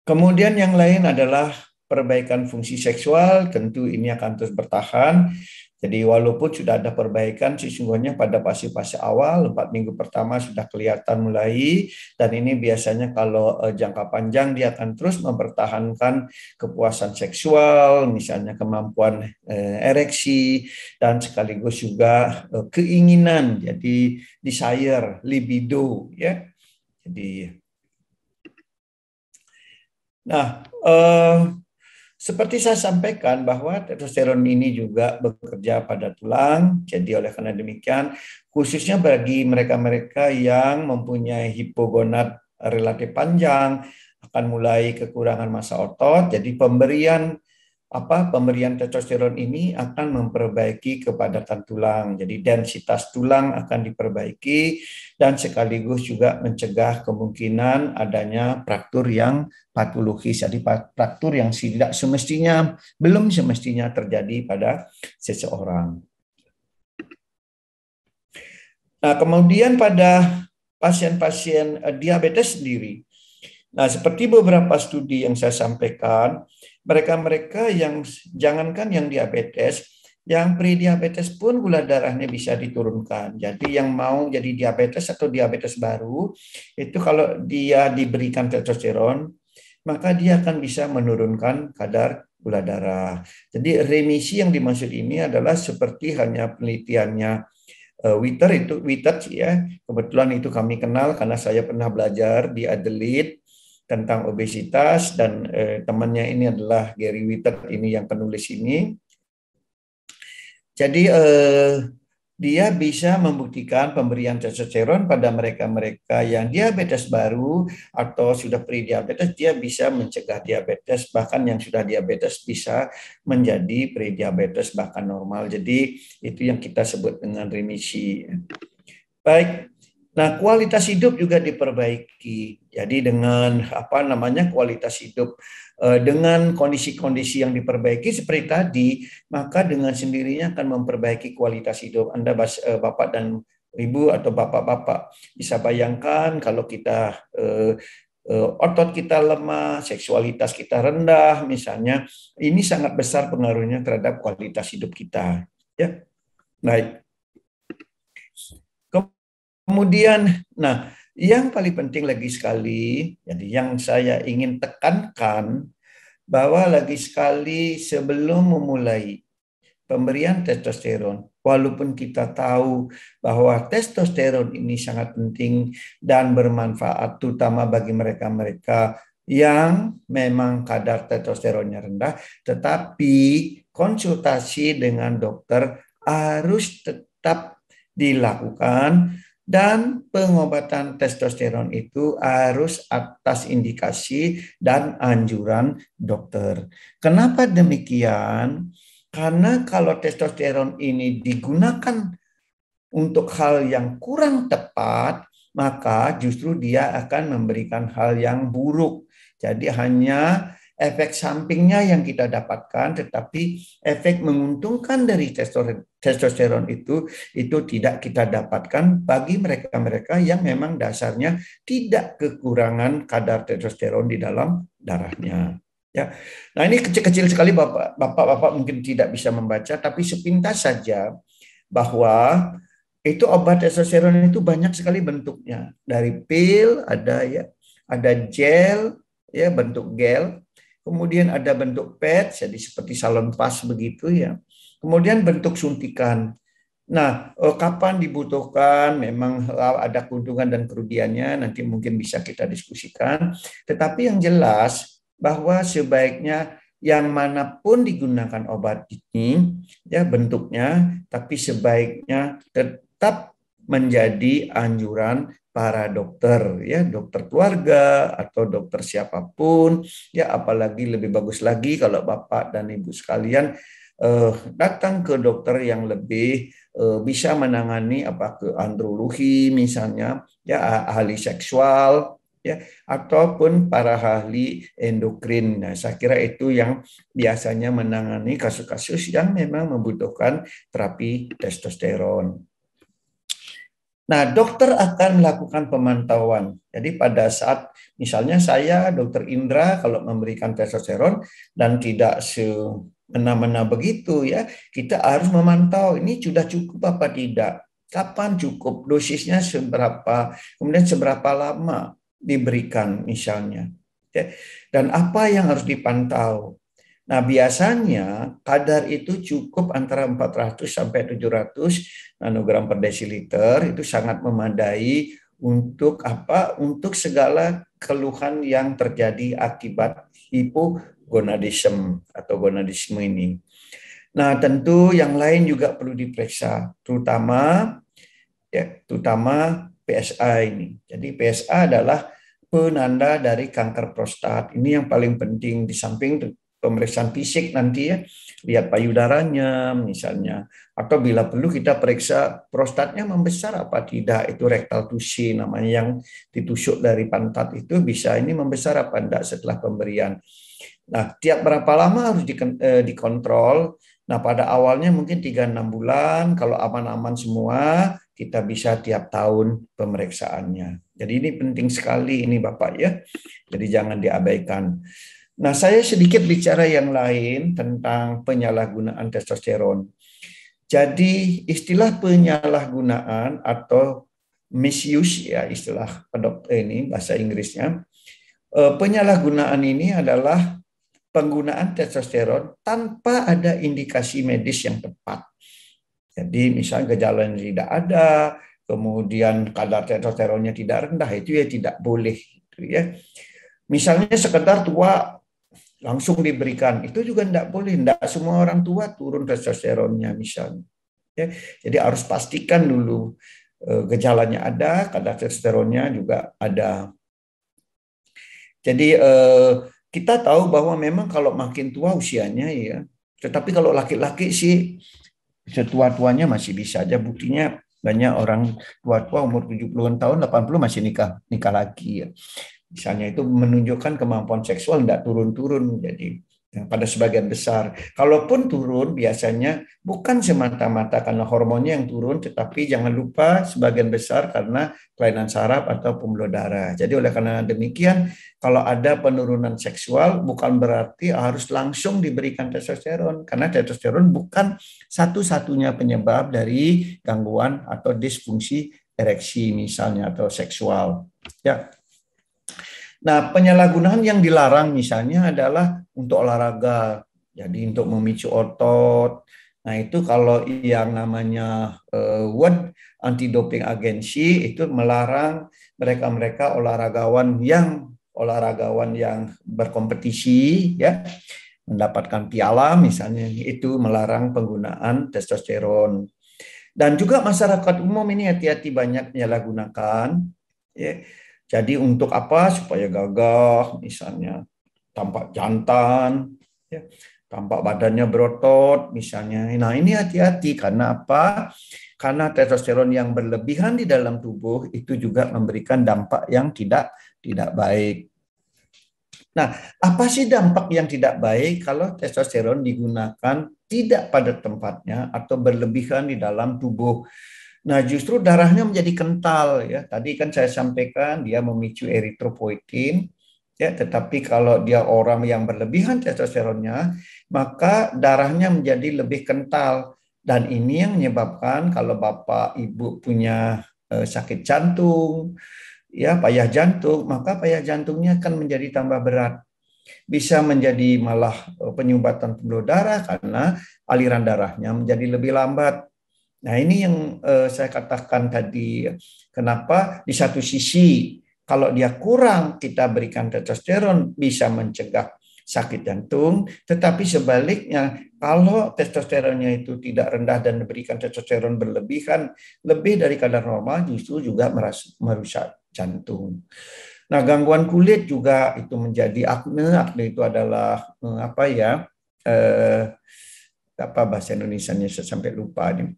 Kemudian yang lain adalah perbaikan fungsi seksual, tentu ini akan terus bertahan. Jadi walaupun sudah ada perbaikan, sesungguhnya pada fase-fase awal, 4 minggu pertama sudah kelihatan mulai, dan ini biasanya kalau jangka panjang dia akan terus mempertahankan kepuasan seksual, misalnya kemampuan ereksi, dan sekaligus juga keinginan, jadi desire, libido, ya. Jadi, nah, seperti saya sampaikan bahwa testosteron ini juga bekerja pada tulang, jadi oleh karena demikian, khususnya bagi mereka-mereka yang mempunyai hipogonad relatif panjang, akan mulai kekurangan massa otot, jadi pemberian testosteron ini akan memperbaiki kepadatan tulang. Jadi densitas tulang akan diperbaiki dan sekaligus juga mencegah kemungkinan adanya fraktur yang patologis. Jadi fraktur yang belum semestinya terjadi pada seseorang. Nah, kemudian pada pasien-pasien diabetes sendiri. Nah, seperti beberapa studi yang saya sampaikan, mereka-mereka yang jangankan yang diabetes, yang prediabetes pun gula darahnya bisa diturunkan. Jadi yang mau jadi diabetes atau diabetes baru, itu kalau dia diberikan testosteron, maka dia akan bisa menurunkan kadar gula darah. Jadi remisi yang dimaksud ini adalah seperti hanya penelitiannya Wittert ya. Kebetulan itu kami kenal karena saya pernah belajar di Adelaide tentang obesitas, dan temannya ini adalah Gary Wittert ini yang penulis ini. Jadi dia bisa membuktikan pemberian testosteron pada mereka-mereka yang diabetes baru atau sudah pre-diabetes, dia bisa mencegah diabetes, bahkan yang sudah diabetes bisa menjadi pre-diabetes bahkan normal. Jadi itu yang kita sebut dengan remisi. Baik. Nah, kualitas hidup juga diperbaiki. Jadi dengan kualitas hidup dengan kondisi-kondisi yang diperbaiki seperti tadi, maka dengan sendirinya akan memperbaiki kualitas hidup. Anda Bapak dan Ibu atau Bapak-bapak bisa bayangkan kalau kita otot kita lemah, seksualitas kita rendah misalnya, ini sangat besar pengaruhnya terhadap kualitas hidup kita, ya. Baik. Kemudian, nah, yang paling penting lagi sekali, jadi yang saya ingin tekankan, bahwa lagi sekali sebelum memulai pemberian testosteron, walaupun kita tahu bahwa testosteron ini sangat penting dan bermanfaat, terutama bagi mereka-mereka yang memang kadar testosteronnya rendah, tetapi konsultasi dengan dokter harus tetap dilakukan. Dan pengobatan testosteron itu harus atas indikasi dan anjuran dokter. Kenapa demikian? Karena kalau testosteron ini digunakan untuk hal yang kurang tepat, maka justru dia akan memberikan hal yang buruk. Jadi hanya efek sampingnya yang kita dapatkan, tetapi efek menguntungkan dari testosteron itu tidak kita dapatkan bagi mereka-mereka yang memang dasarnya tidak kekurangan kadar testosteron di dalam darahnya. Ya. Nah, ini kecil-kecil sekali Bapak mungkin tidak bisa membaca, tapi sepintas saja bahwa itu obat testosteron itu banyak sekali bentuknya. Dari pil ada gel ya, bentuk gel. Kemudian ada bentuk patch, jadi seperti Salonpas begitu ya. Kemudian bentuk suntikan. Nah, kapan dibutuhkan, memang ada keuntungan dan kerugiannya, nanti mungkin bisa kita diskusikan. Tetapi yang jelas bahwa sebaiknya yang manapun digunakan obat ini, ya bentuknya, tapi sebaiknya tetap menjadi anjuran para dokter, ya dokter keluarga atau dokter siapapun, ya apalagi lebih bagus lagi kalau Bapak dan Ibu sekalian datang ke dokter yang lebih bisa menangani ke andrologi misalnya, ya ahli seksual, ya ataupun para ahli endokrin. Nah, saya kira itu yang biasanya menangani kasus-kasus yang memang membutuhkan terapi testosteron. Nah, dokter akan melakukan pemantauan. Jadi pada saat misalnya saya, Dokter Indra, kalau memberikan testosteron dan tidak mena-mena begitu ya. Kita harus memantau ini sudah cukup apa tidak. Kapan cukup, dosisnya seberapa, kemudian seberapa lama diberikan misalnya. Dan apa yang harus dipantau. Nah, biasanya kadar itu cukup antara 400 sampai 700 nanogram per desiliter, itu sangat memadai untuk apa? Untuk segala keluhan yang terjadi akibat hipogonadisme atau gonadisme ini. Nah, tentu yang lain juga perlu diperiksa, terutama PSA ini. Jadi PSA adalah penanda dari kanker prostat. Ini yang paling penting di samping pemeriksaan fisik nanti ya, lihat payudaranya misalnya, atau bila perlu kita periksa prostatnya membesar apa tidak, itu rectal tusi namanya, yang ditusuk dari pantat itu bisa ini membesar apa tidak setelah pemberian. Nah, tiap berapa lama harus dikontrol. Nah, pada awalnya mungkin 3-6 bulan, kalau aman-aman semua, kita bisa tiap tahun pemeriksaannya. Jadi ini penting sekali ini Bapak ya. Jadi jangan diabaikan. Nah, saya sedikit bicara yang lain tentang penyalahgunaan testosteron. Jadi istilah penyalahgunaan atau misuse ya, istilah dokter ini bahasa Inggrisnya. Penyalahgunaan ini adalah penggunaan testosteron tanpa ada indikasi medis yang tepat. Jadi misalnya gejala yang tidak ada, kemudian kadar testosteronnya tidak rendah, itu ya tidak boleh. Gitu ya. Misalnya sekedar tua langsung diberikan, itu juga tidak boleh. Tidak semua orang tua turun testosteronnya misalnya. Ya. Jadi harus pastikan dulu gejalanya ada, kadar testosteronnya juga ada. Jadi kita tahu bahwa memang kalau makin tua usianya ya, tetapi kalau laki-laki sih setua-tuanya masih bisa aja. Buktinya banyak orang tua-tua umur 70-an tahun, 80 masih nikah lagi ya. Misalnya itu menunjukkan kemampuan seksual tidak turun-turun. Jadi pada sebagian besar, kalaupun turun biasanya bukan semata-mata karena hormonnya yang turun, tetapi jangan lupa sebagian besar karena kelainan saraf atau pembuluh darah. Jadi oleh karena demikian, kalau ada penurunan seksual bukan berarti harus langsung diberikan testosteron, karena testosteron bukan satu-satunya penyebab dari gangguan atau disfungsi ereksi misalnya atau seksual. Ya. Nah, penyalahgunaan yang dilarang misalnya adalah untuk olahraga, jadi untuk memicu otot. Nah, itu kalau yang namanya World Anti-Doping Agency itu melarang mereka-mereka olahragawan yang berkompetisi ya, mendapatkan piala misalnya, itu melarang penggunaan testosteron. Dan juga masyarakat umum ini hati-hati banyak menyalahgunakan ya. Jadi untuk apa? Supaya gagah, misalnya tampak jantan, ya, tampak badannya berotot, misalnya. Nah ini hati-hati karena apa? Karena testosteron yang berlebihan di dalam tubuh itu juga memberikan dampak yang tidak baik. Nah, apa sih dampak yang tidak baik kalau testosteron digunakan tidak pada tempatnya atau berlebihan di dalam tubuh? Nah, justru darahnya menjadi kental ya. Tadi kan saya sampaikan dia memicu eritropoietin ya, tetapi kalau dia orang yang berlebihan testosteronnya, maka darahnya menjadi lebih kental, dan ini yang menyebabkan kalau Bapak Ibu punya sakit jantung, ya payah jantung, maka payah jantungnya akan menjadi tambah berat. Bisa menjadi malah penyumbatan pembuluh darah karena aliran darahnya menjadi lebih lambat. Nah ini yang saya katakan tadi, kenapa di satu sisi kalau dia kurang kita berikan testosteron bisa mencegah sakit jantung, tetapi sebaliknya kalau testosteronnya itu tidak rendah dan diberikan testosteron berlebihan, lebih dari kadar normal, justru juga merusak jantung. Nah gangguan kulit juga itu menjadi akne. Akne itu adalah apa bahasa Indonesianya saya sampai lupa nih.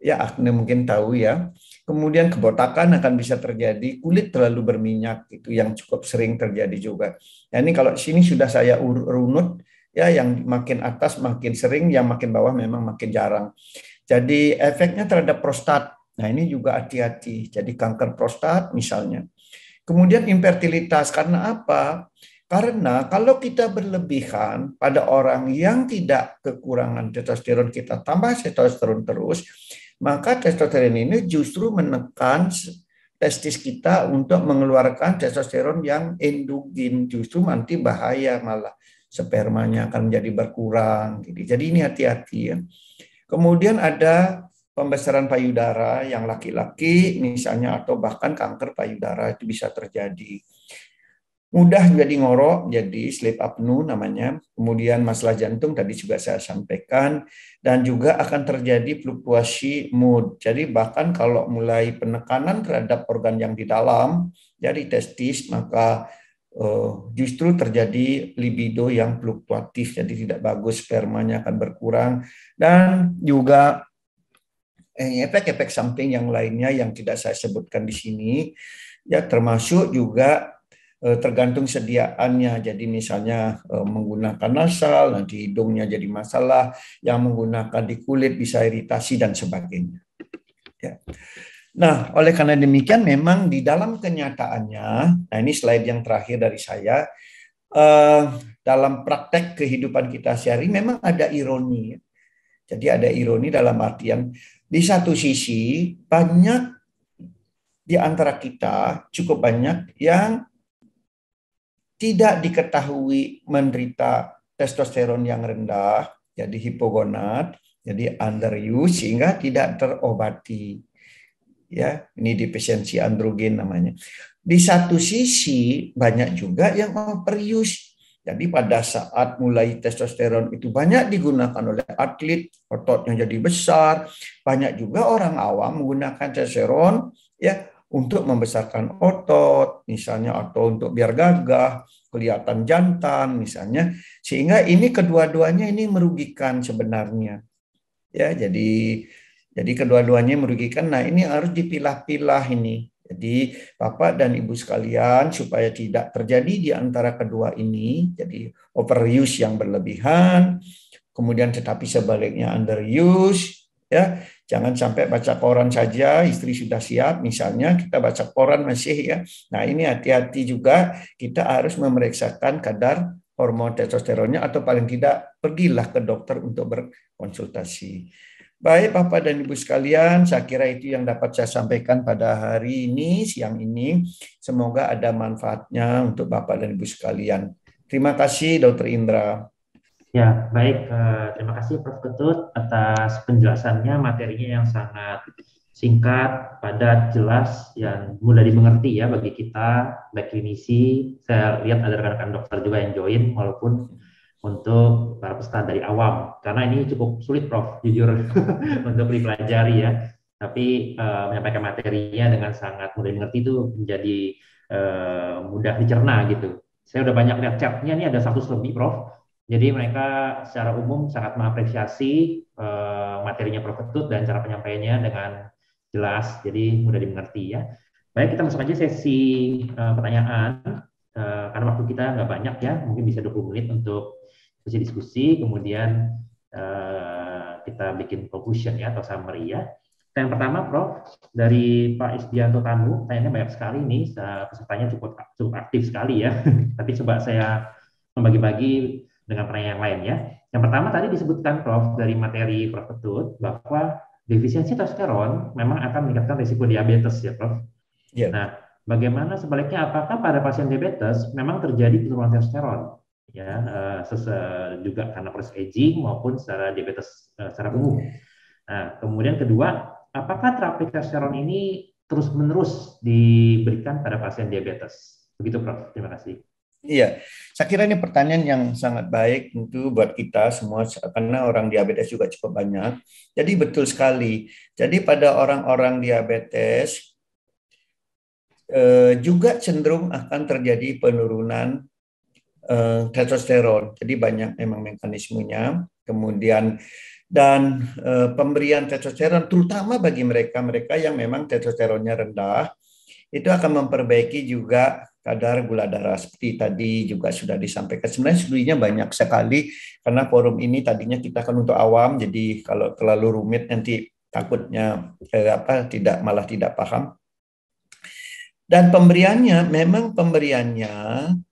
Ya akne mungkin tahu ya. Kemudian kebotakan akan bisa terjadi, kulit terlalu berminyak itu yang cukup sering terjadi juga. Nah, ini kalau sini sudah saya runut ya, yang makin atas makin sering, yang makin bawah memang makin jarang. Jadi efeknya terhadap prostat. Nah, ini juga hati-hati. Jadi kanker prostat misalnya. Kemudian infertilitas, karena apa? Karena kalau kita berlebihan pada orang yang tidak kekurangan testosteron, kita tambah testosteron terus, maka testosteron ini justru menekan testis kita untuk mengeluarkan testosteron yang endogen. Justru nanti bahaya, malah spermanya akan menjadi berkurang. Jadi ini hati-hati ya. Kemudian ada pembesaran payudara yang laki-laki misalnya, atau bahkan kanker payudara itu bisa terjadi. Mudah jadi ngorok, jadi sleep apnea namanya. Kemudian masalah jantung tadi juga saya sampaikan, dan juga akan terjadi fluktuasi mood. Jadi bahkan kalau mulai penekanan terhadap organ yang di dalam, jadi testis, maka justru terjadi libido yang fluktuatif, jadi tidak bagus, spermanya akan berkurang, dan juga efek-efek samping yang lainnya yang tidak saya sebutkan di sini, ya termasuk juga tergantung sediaannya. Jadi misalnya menggunakan nasal, nanti hidungnya jadi masalah, yang menggunakan di kulit bisa iritasi dan sebagainya. Ya. Nah, oleh karena demikian memang di dalam kenyataannya, nah ini slide yang terakhir dari saya, dalam praktek kehidupan kita sehari memang ada ironi. Jadi ada ironi dalam artian di satu sisi banyak di antara kita, cukup banyak yang tidak diketahui menderita testosteron yang rendah, jadi hipogonad, jadi underuse, sehingga tidak terobati. Ya, ini defisiensi androgen namanya. Di satu sisi banyak juga yang overuse. Jadi pada saat mulai testosteron itu banyak digunakan oleh atlet, ototnya jadi besar, banyak juga orang awam menggunakan testosteron ya untuk membesarkan otot misalnya, atau untuk biar gagah, kelihatan jantan misalnya, sehingga ini kedua-duanya ini merugikan sebenarnya. Ya, jadi kedua-duanya merugikan. Nah, ini harus dipilah-pilah ini. Jadi Bapak dan Ibu sekalian, supaya tidak terjadi di antara kedua ini, jadi overuse yang berlebihan, kemudian tetapi sebaliknya underuse, ya. Jangan sampai baca koran saja, istri sudah siap, misalnya kita baca koran masih ya. Nah, ini hati-hati juga, kita harus memeriksakan kadar hormon testosteronnya, atau paling tidak pergilah ke dokter untuk berkonsultasi. Baik Bapak dan Ibu sekalian, saya kira itu yang dapat saya sampaikan pada hari ini, siang ini. Semoga ada manfaatnya untuk Bapak dan Ibu sekalian. Terima kasih Dr. Indra. Ya, baik. Terima kasih Prof. Ketut atas penjelasannya, materinya yang sangat singkat, padat, jelas, yang mudah dimengerti ya bagi kita, baik klinisi. Saya lihat ada rekan-rekan dokter juga yang join, walaupun untuk para peserta dari awam. Karena ini cukup sulit, Prof, jujur, untuk dipelajari ya. Tapi menyampaikan materinya dengan sangat mudah dimengerti itu menjadi mudah dicerna gitu. Saya udah banyak lihat chatnya, nih ada 100 lebih, Prof. Jadi mereka secara umum sangat mengapresiasi materinya Prof. Ketut dan cara penyampaiannya dengan jelas, jadi mudah dimengerti ya. Baik, kita masuk aja sesi pertanyaan, karena waktu kita nggak banyak ya, mungkin bisa 20 menit untuk sesi diskusi, kemudian kita bikin conclusion ya, atau summary ya. Yang pertama, Prof, dari Pak Isdianto Tanu, tanyanya banyak sekali nih, pesertanya cukup aktif sekali ya, tapi coba saya membagi-bagi dengan pertanyaan yang lain ya. Yang pertama tadi disebutkan Prof dari materi Prof Ketut bahwa defisiensi testosteron memang akan meningkatkan risiko diabetes ya Prof. Yeah. Nah, bagaimana sebaliknya, apakah pada pasien diabetes memang terjadi penurunan testosteron ya, juga karena proses aging maupun secara diabetes secara umum. Nah, kemudian kedua, apakah terapi testosteron ini terus-menerus diberikan pada pasien diabetes? Begitu Prof. Terima kasih. Iya, saya kira ini pertanyaan yang sangat baik tentu buat kita semua, karena orang diabetes juga cukup banyak. Jadi betul sekali. Jadi pada orang-orang diabetes juga cenderung akan terjadi penurunan testosteron. Jadi banyak memang mekanismenya. Kemudian dan pemberian testosteron, terutama bagi mereka yang memang testosteronnya rendah, itu akan memperbaiki juga kadar gula darah, seperti tadi juga sudah disampaikan. Sebenarnya studinya banyak sekali, karena forum ini tadinya kita kan untuk awam, jadi kalau terlalu rumit nanti takutnya tidak paham. Dan pemberiannya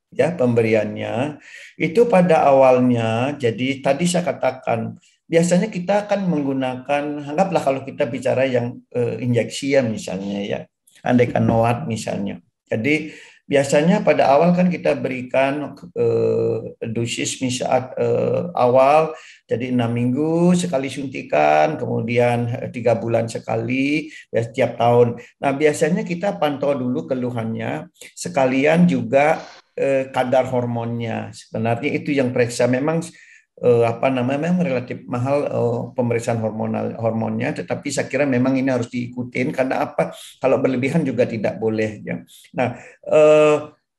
ya pemberiannya itu pada awalnya. Jadi tadi saya katakan biasanya kita akan menggunakan, anggaplah kalau kita bicara yang injeksi ya misalnya ya, andaikan NOAD misalnya. Jadi biasanya pada awal kan kita berikan dosis saat awal, jadi 6 minggu sekali suntikan, kemudian 3 bulan sekali ya, setiap tahun. Nah biasanya kita pantau dulu keluhannya, sekalian juga kadar hormonnya. Sebenarnya itu yang periksa. Memang memang relatif mahal pemeriksaan hormonnya, tetapi saya kira memang ini harus diikutin karena apa? Kalau berlebihan juga tidak boleh ya. Nah,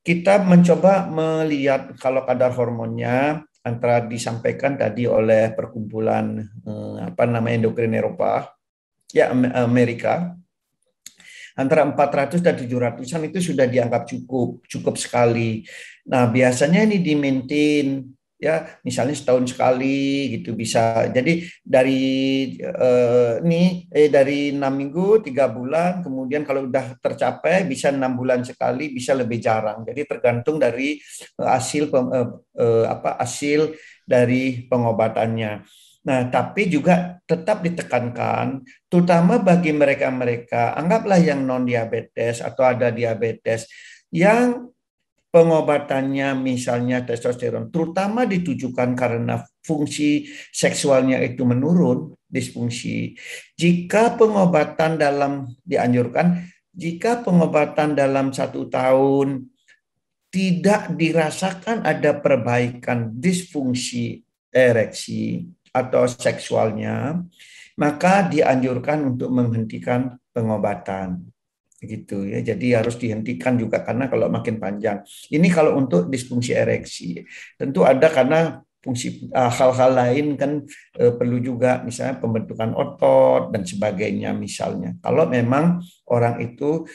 kita mencoba melihat kalau kadar hormonnya antara disampaikan tadi oleh perkumpulan endokrin Eropa ya Amerika, antara 400 dan 700-an itu sudah dianggap cukup sekali. Nah, biasanya ini di-maintain ya, misalnya setahun sekali gitu bisa. Jadi dari 6 minggu 3 bulan, kemudian kalau udah tercapai bisa 6 bulan sekali, bisa lebih jarang. Jadi tergantung dari hasil dari pengobatannya. Nah, tapi juga tetap ditekankan, terutama bagi mereka-mereka, anggaplah yang non-diabetes atau ada diabetes, yang pengobatannya misalnya testosteron, terutama ditujukan karena fungsi seksualnya itu menurun, disfungsi. Jika pengobatan jika pengobatan dalam 1 tahun tidak dirasakan ada perbaikan disfungsi ereksi atau seksualnya, maka dianjurkan untuk menghentikan pengobatan. Gitu ya. Jadi harus dihentikan juga karena kalau makin panjang. Ini kalau untuk disfungsi ereksi. Tentu ada karena fungsi hal-hal lain kan perlu juga, misalnya pembentukan otot dan sebagainya misalnya. Kalau memang orang itu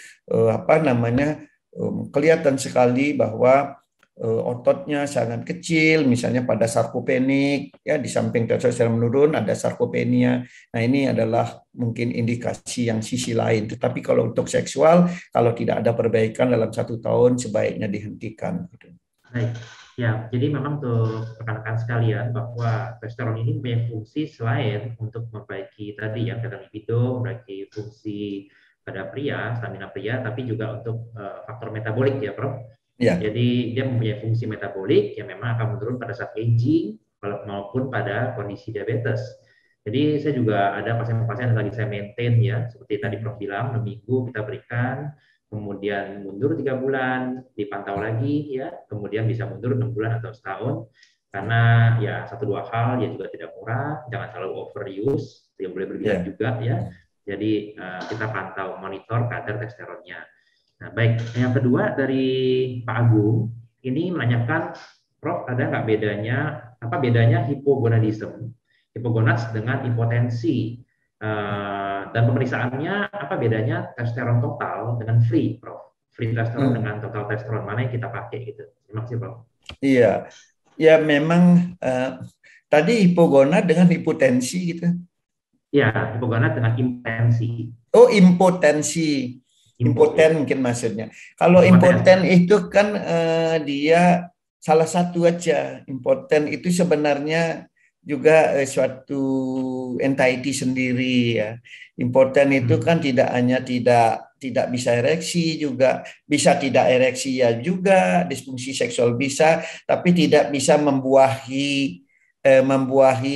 kelihatan sekali bahwa ototnya sangat kecil, misalnya pada sarkopenik, ya di samping testosteron menurun ada sarkopenia. Nah ini adalah mungkin indikasi yang sisi lain. Tetapi kalau untuk seksual, kalau tidak ada perbaikan dalam 1 tahun, sebaiknya dihentikan. Baik, ya jadi memang tuh rekan-rekan sekalian bahwa testosteron ini punya fungsi selain untuk memperbaiki tadi yang kata libido, memperbaiki fungsi pada pria, stamina pria, tapi juga untuk faktor metabolik ya, Prof. Ya. Jadi dia mempunyai fungsi metabolik yang memang akan menurun pada saat aging maupun pada kondisi diabetes. Jadi saya juga ada pasien-pasien yang lagi saya maintain ya, seperti tadi Prof bilang, 6 minggu kita berikan, kemudian mundur 3 bulan, dipantau lagi ya, kemudian bisa mundur 6 bulan atau setahun, karena ya 1-2 hal ya juga tidak murah, jangan terlalu overuse, yang boleh berlebihan juga ya. Jadi kita pantau, monitor kadar testosteronnya. Nah, baik. Yang kedua dari Pak Agung, ini menanyakan, Prof, ada nggak bedanya hipogonadisme, hipogonads dengan impotensi, dan pemeriksaannya apa bedanya testosteron total dengan free, Prof? Free testosteron dengan total testosteron, mana yang kita pakai gitu? Terima kasih, Prof. Iya, ya memang tadi hipogonad dengan hipotensi gitu. Ya, hipogonad dengan impotensi. Oh, impotensi. Impoten mungkin maksudnya. Kalau impoten itu kan dia salah satu aja. Impoten itu sebenarnya juga suatu entity sendiri ya. Impoten itu kan tidak hanya tidak bisa ereksi, juga bisa tidak ereksi ya juga, disfungsi seksual bisa, tapi tidak bisa membuahi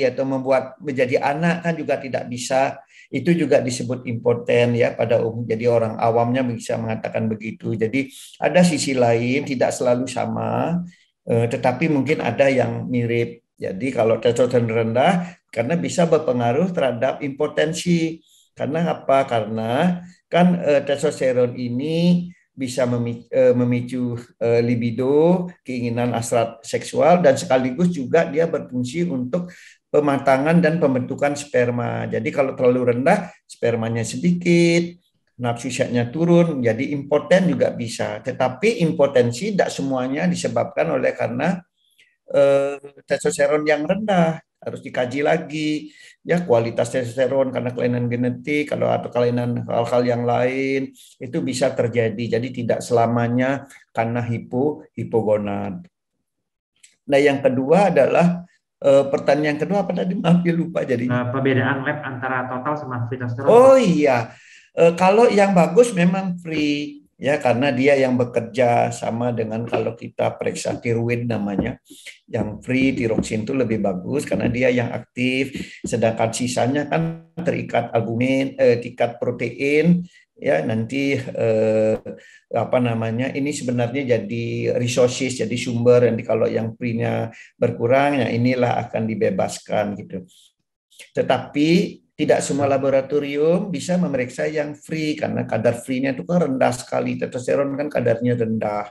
atau membuat menjadi anak kan juga tidak bisa. Itu juga disebut impoten ya pada umum. Jadi orang awamnya bisa mengatakan begitu. Jadi ada sisi lain, tidak selalu sama, tetapi mungkin ada yang mirip. Jadi kalau testosteron rendah karena bisa berpengaruh terhadap impotensi. Karena apa? Karena kan testosteron ini bisa memicu libido, keinginan hasrat seksual, dan sekaligus juga dia berfungsi untuk pematangan dan pembentukan sperma. Jadi kalau terlalu rendah, spermanya sedikit, nafsu seksnya turun, jadi impoten juga bisa. Tetapi impotensi tidak semuanya disebabkan oleh karena testosteron yang rendah. harus dikaji lagi ya kualitas testosteron karena kelainan genetik kalau atau kelainan hal-hal yang lain itu bisa terjadi. Jadi tidak selamanya karena hipogonad. Nah, yang kedua adalah pertanyaan kedua apa tadi? Maaf ya lupa jadinya. Perbedaan lab antara total sama free testosteron. Oh iya, kalau yang bagus memang free ya karena dia yang bekerja sama dengan kalau kita periksa tiroid namanya. Yang free tiroksin itu lebih bagus karena dia yang aktif, sedangkan sisanya kan terikat albumin, terikat protein ya nanti apa namanya ini sebenarnya jadi resources jadi sumber nanti kalau yang free-nya berkurang ya inilah akan dibebaskan gitu. Tetapi tidak semua laboratorium bisa memeriksa yang free karena kadar free-nya itu kan rendah sekali, testosteron kan kadarnya rendah.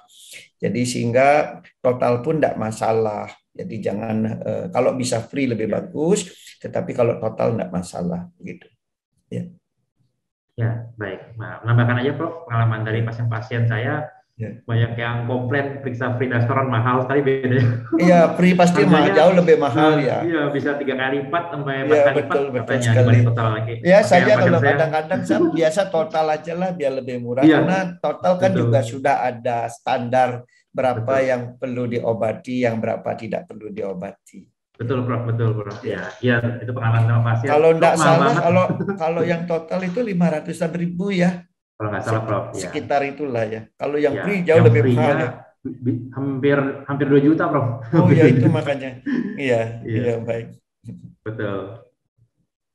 Jadi sehingga total pun tidak masalah. Jadi jangan kalau bisa free lebih bagus, tetapi kalau total tidak masalah gitu. Ya. Ya, baik. Nah, menambahkan aja Prof, pengalaman dari pasien-pasien saya banyak yang komplain periksa free testosteron mahal sekali bedanya. Iya, free pasti jauh lebih mahal ya. Iya, bisa 3 kali lipat sampai 4 kali lipat betul katanya sekali. dibanding total lagi. Ya, saya kalau kadang-kadang saya biasa total aja lah biar lebih murah karena total kan juga sudah ada standar berapa yang perlu diobati, yang berapa tidak perlu diobati. Betul, Prof. Betul, Prof. Ya, itu pengalaman sama pasien. Kalau tidak salah, kalau yang total itu 500-an ribu ya. Kalau nggak salah, Prof. Sekitar itulah ya. Kalau yang free jauh lebih mahal ya. Hampir 2 juta, Prof. Oh ya itu makanya. Iya, baik. Betul.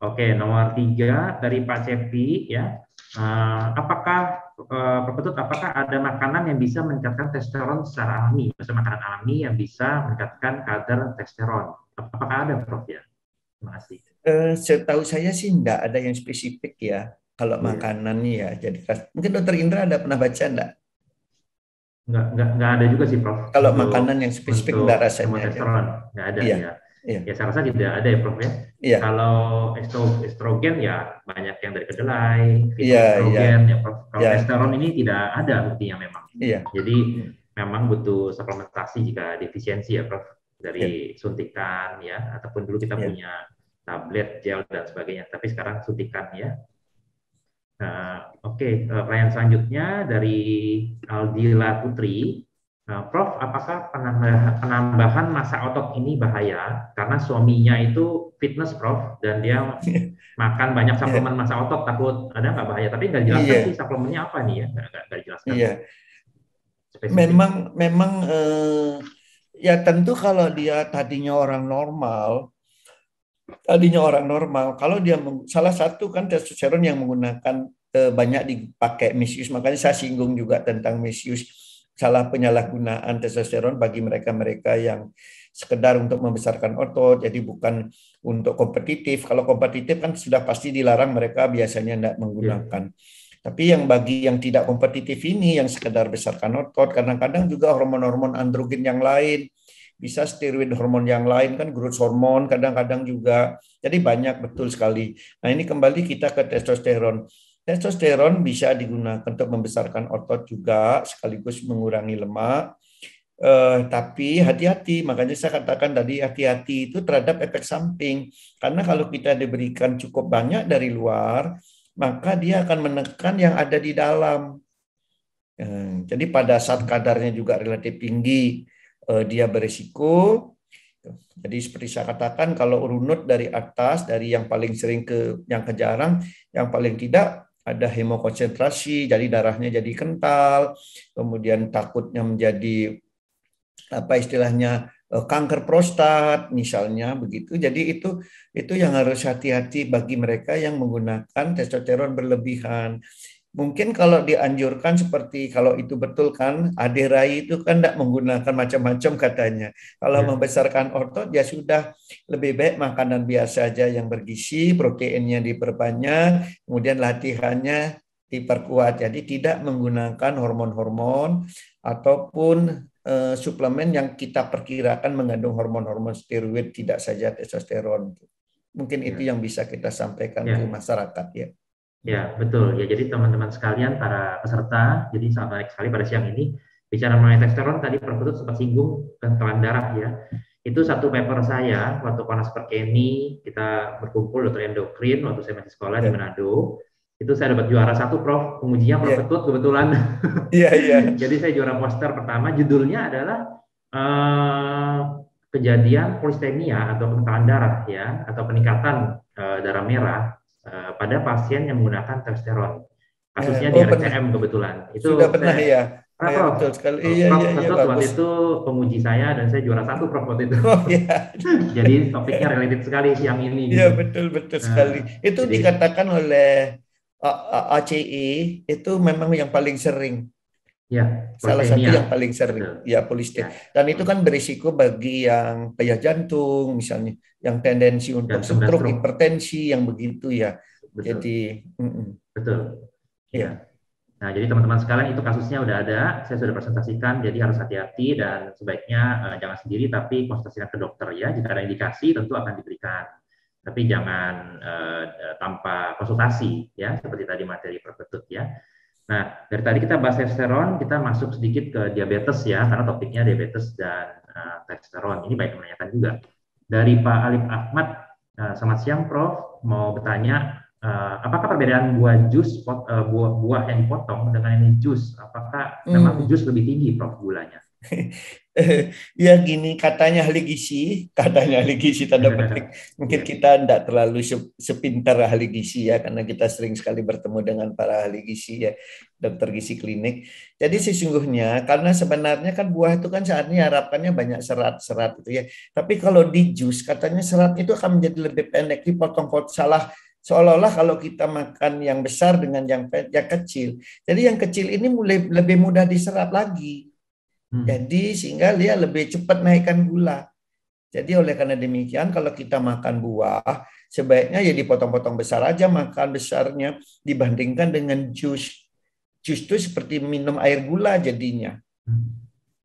Oke, nomor 3 dari Pak Cepi ya. Apakah ada makanan yang bisa meningkatkan testosteron secara alami? Maksudnya makanan alami yang bisa meningkatkan kadar testosteron. Apakah ada, Prof ya? Terima kasih. Setahu saya sih enggak ada yang spesifik ya. Kalau makanannya ya. Jadi mungkin Dokter Indra ada pernah baca enggak? Enggak ada juga sih, Prof. Kalau makanan yang spesifik enggak rasanya. Testosteron enggak ada ya. Ya saya rasa tidak ada ya, Prof ya. Iya. Kalau estrogen ya banyak yang dari kedelai, fitoestrogen ya, Prof. Kalau testosteron ini tidak ada buktinya memang. Iya. Jadi memang butuh suplementasi jika defisiensi ya, Prof. Dari suntikan ya, ataupun dulu kita punya tablet, gel dan sebagainya. Tapi sekarang suntikan ya. Oke, pertanyaan selanjutnya dari Aldila Putri. Prof, apakah penambahan massa otot ini bahaya? Karena suaminya itu fitness, Prof, dan dia makan banyak suplemen massa otot, takut ada nggak bahaya? Tapi nggak dijelaskan sih suplemennya apa nih ya? Nggak dijelaskan. Iya. Memang ya tentu kalau dia tadinya orang normal, kalau dia salah satu kan testosteron yang menggunakan banyak dipakai misuse, makanya saya singgung juga tentang misuse. Salah penyalahgunaan testosteron bagi mereka-mereka yang sekedar untuk membesarkan otot, jadi bukan untuk kompetitif. Kalau kompetitif kan sudah pasti dilarang, mereka biasanya tidak menggunakan. Tapi yang bagi yang tidak kompetitif ini, yang sekedar besarkan otot, kadang-kadang juga hormon-hormon androgen yang lain, bisa steroid hormon yang lain kan, growth hormon kadang-kadang juga. Jadi banyak betul sekali. Nah ini kembali kita ke testosteron. Testosteron bisa digunakan untuk membesarkan otot juga, sekaligus mengurangi lemak. Tapi hati-hati, makanya saya katakan tadi hati-hati itu terhadap efek samping. Karena kalau kita diberikan cukup banyak dari luar, maka dia akan menekan yang ada di dalam. Jadi pada saat kadarnya juga relatif tinggi, dia berisiko. Jadi seperti saya katakan, kalau runut dari atas, dari yang paling sering ke yang jarang, yang paling tidak, ada hemokonsentrasi, jadi darahnya jadi kental, kemudian takutnya menjadi apa istilahnya kanker prostat misalnya begitu. Jadi itu yang harus hati-hati bagi mereka yang menggunakan testosteron berlebihan. Mungkin kalau dianjurkan seperti kalau itu betul kan, Ade Rai itu kan tidak menggunakan macam-macam katanya. Kalau membesarkan otot ya sudah lebih baik makanan biasa aja yang bergizi, proteinnya diperbanyak, kemudian latihannya diperkuat. Jadi tidak menggunakan hormon-hormon ataupun suplemen yang kita perkirakan mengandung hormon-hormon steroid, tidak saja testosteron. Mungkin itu yang bisa kita sampaikan ke masyarakat ya. Ya, betul. Ya, jadi teman-teman sekalian, para peserta, jadi sangat menarik sekali pada siang ini. Bicara mengenai testosteron, tadi Prof. Putut sempat singgung kekentalan darah ya. Itu satu paper saya waktu Konas Perkeni, kita berkumpul dokter endokrin waktu saya masih sekolah di Manado. Itu saya dapat juara satu, Prof. Pengujinya Prof Ketut kebetulan. Jadi saya juara poster pertama, judulnya adalah kejadian polistemia atau penekanan darah ya, atau peningkatan darah merah pada pasien yang menggunakan testosteron. Kasusnya di RCM kebetulan. Itu sudah pernah ya. Prof, betul sekali. Prof Ketut waktu itu penguji saya dan saya juara satu, Prof, waktu itu. Jadi topiknya related sekali siang ini. Iya, betul sekali. Itu jadi, dikatakan oleh ACE itu memang yang paling sering. Ya, salah satu yang paling sering. Betul. Ya, polistemia. Dan itu kan berisiko bagi yang payah jantung misalnya, yang tendensi untuk stroke, hipertensi yang begitu ya. Betul. Jadi, betul. Ya. Nah, jadi teman-teman sekalian itu kasusnya udah ada, saya sudah presentasikan, jadi harus hati-hati dan sebaiknya jangan sendiri, tapi konsultasikan ke dokter ya. Jika ada indikasi tentu akan diberikan, tapi jangan tanpa konsultasi ya, seperti tadi materi Prof Ketut ya. Nah, dari tadi kita bahas testosteron, kita masuk sedikit ke diabetes ya, karena topiknya diabetes dan testosteron. Ini banyak menanyakan juga. Dari Pak Alif Ahmad, selamat siang Prof, mau bertanya, apakah perbedaan buah jus, buah yang dipotong dengan yang jus, apakah memang jus lebih tinggi, Prof, gulanya? Ya gini, katanya ahli gizi tanda petik. Mungkin kita tidak terlalu sepintar ahli gizi ya, karena kita sering sekali bertemu dengan para ahli gizi ya, dokter gizi klinik. Jadi sesungguhnya karena sebenarnya kan buah itu kan saat ini harapannya banyak serat-serat itu ya. Tapi kalau di jus katanya serat itu akan menjadi lebih pendek, dipotong-potong salah. Seolah-olah kalau kita makan yang besar dengan yang kecil. Jadi yang kecil ini mulai lebih mudah diserap lagi. Jadi sehingga dia lebih cepat naikkan gula. Jadi oleh karena demikian kalau kita makan buah, sebaiknya ya dipotong-potong besar aja makan besarnya dibandingkan dengan jus. Jus itu seperti minum air gula jadinya.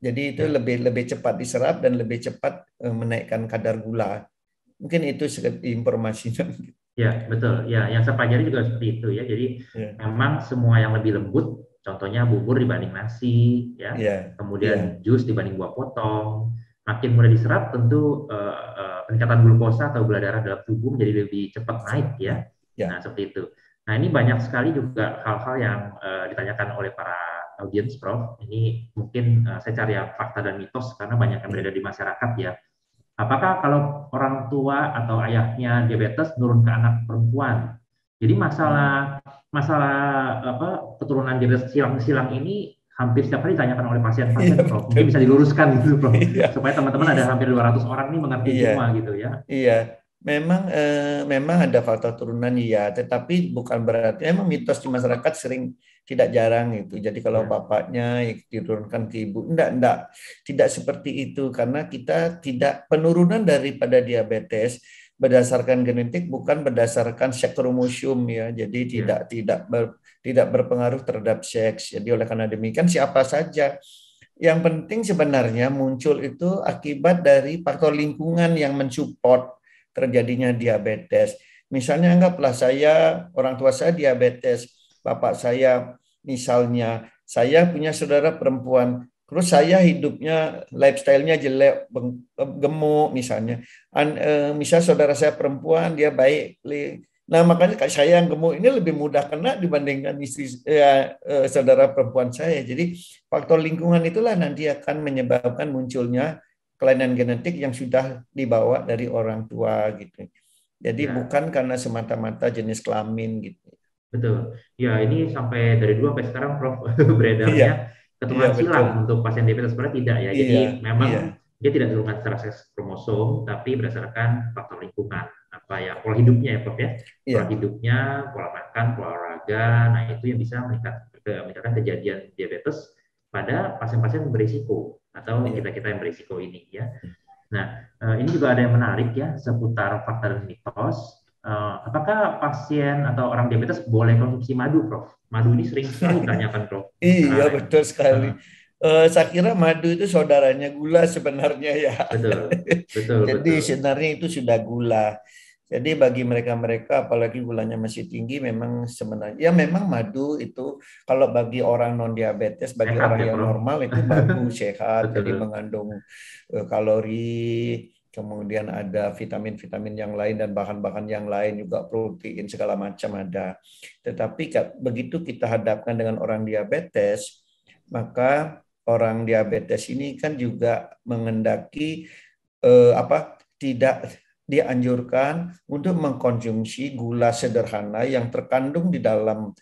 Jadi itu lebih cepat diserap dan lebih cepat menaikkan kadar gula. Mungkin itu informasinya. Ya, betul. Ya, yang saya pelajari juga seperti itu ya. Jadi memang semua yang lebih lembut, contohnya bubur dibanding nasi, ya. Kemudian jus dibanding buah potong, makin mudah diserap, tentu peningkatan glukosa atau gula darah dalam tubuh menjadi lebih cepat naik ya. Nah, seperti itu. Nah, ini banyak sekali juga hal-hal yang ditanyakan oleh para audiens, Prof. Ini mungkin saya cari fakta dan mitos karena banyak yang beredar di masyarakat ya. Apakah kalau orang tua atau ayahnya diabetes nurun ke anak perempuan? Jadi masalah keturunan diabetes silang ini hampir setiap hari ditanyakan oleh pasien-pasien, Prof. Mungkin bisa diluruskan gitu, Prof. Supaya teman-teman ada hampir 200 orang ini mengerti semua gitu ya. Iya. Memang ada faktor turunan ya, tetapi bukan berarti memang mitos di masyarakat sering tidak jarang itu. Jadi kalau bapaknya diturunkan ke ibu, tidak seperti itu karena kita tidak penurunan daripada diabetes berdasarkan genetik bukan berdasarkan seks kromosom ya. Jadi tidak berpengaruh terhadap seks. Jadi oleh karena demikian siapa saja. Yang penting sebenarnya muncul itu akibat dari faktor lingkungan yang mensupport terjadinya diabetes. Misalnya anggaplah orang tua saya diabetes, bapak saya misalnya, saya punya saudara perempuan, terus saya hidupnya, lifestyle-nya jelek, gemuk misalnya. Misal saudara saya perempuan, dia baik. Nah makanya saya yang gemuk ini lebih mudah kena dibandingkan saudara perempuan saya. Jadi faktor lingkungan itulah nanti akan menyebabkan munculnya kelainan genetik yang sudah dibawa dari orang tua gitu. Jadi bukan karena semata-mata jenis kelamin gitu. Betul. Ya, ini sampai dari dulu sampai sekarang Prof beredarnya keturunan silang untuk pasien diabetes sebenarnya tidak ya. Jadi memang dia tidak diturunkan secara seks kromosom tapi berdasarkan faktor lingkungan. Apa ya, pola hidupnya ya, Prof ya. Pola hidupnya, pola makan, pola olahraga. Nah, itu yang bisa meningkatkan kejadian diabetes pada pasien-pasien yang berisiko atau kita-kita yang berisiko ini ya. Nah, ini juga ada yang menarik ya seputar fakta dan mitos. Apakah pasien atau orang diabetes boleh konsumsi madu, Prof? Madu ini sering sekali ditanyakan, Prof. Iya, betul sekali. Saya kira madu itu saudaranya gula sebenarnya ya. Betul. Jadi sebenarnya itu sudah gula. Jadi bagi mereka-mereka apalagi gulanya masih tinggi memang sebenarnya ya memang madu itu kalau bagi orang non diabetes, bagi Sehat orang ya, yang Prof. normal itu bagus, sehat, jadi Betul. mengandung kalori, kemudian ada vitamin-vitamin yang lain dan bahan-bahan yang lain juga protein segala macam ada. Tetapi begitu kita hadapkan dengan orang diabetes, maka orang diabetes ini kan juga mengendaki tidak dianjurkan untuk mengkonsumsi gula sederhana yang terkandung di dalam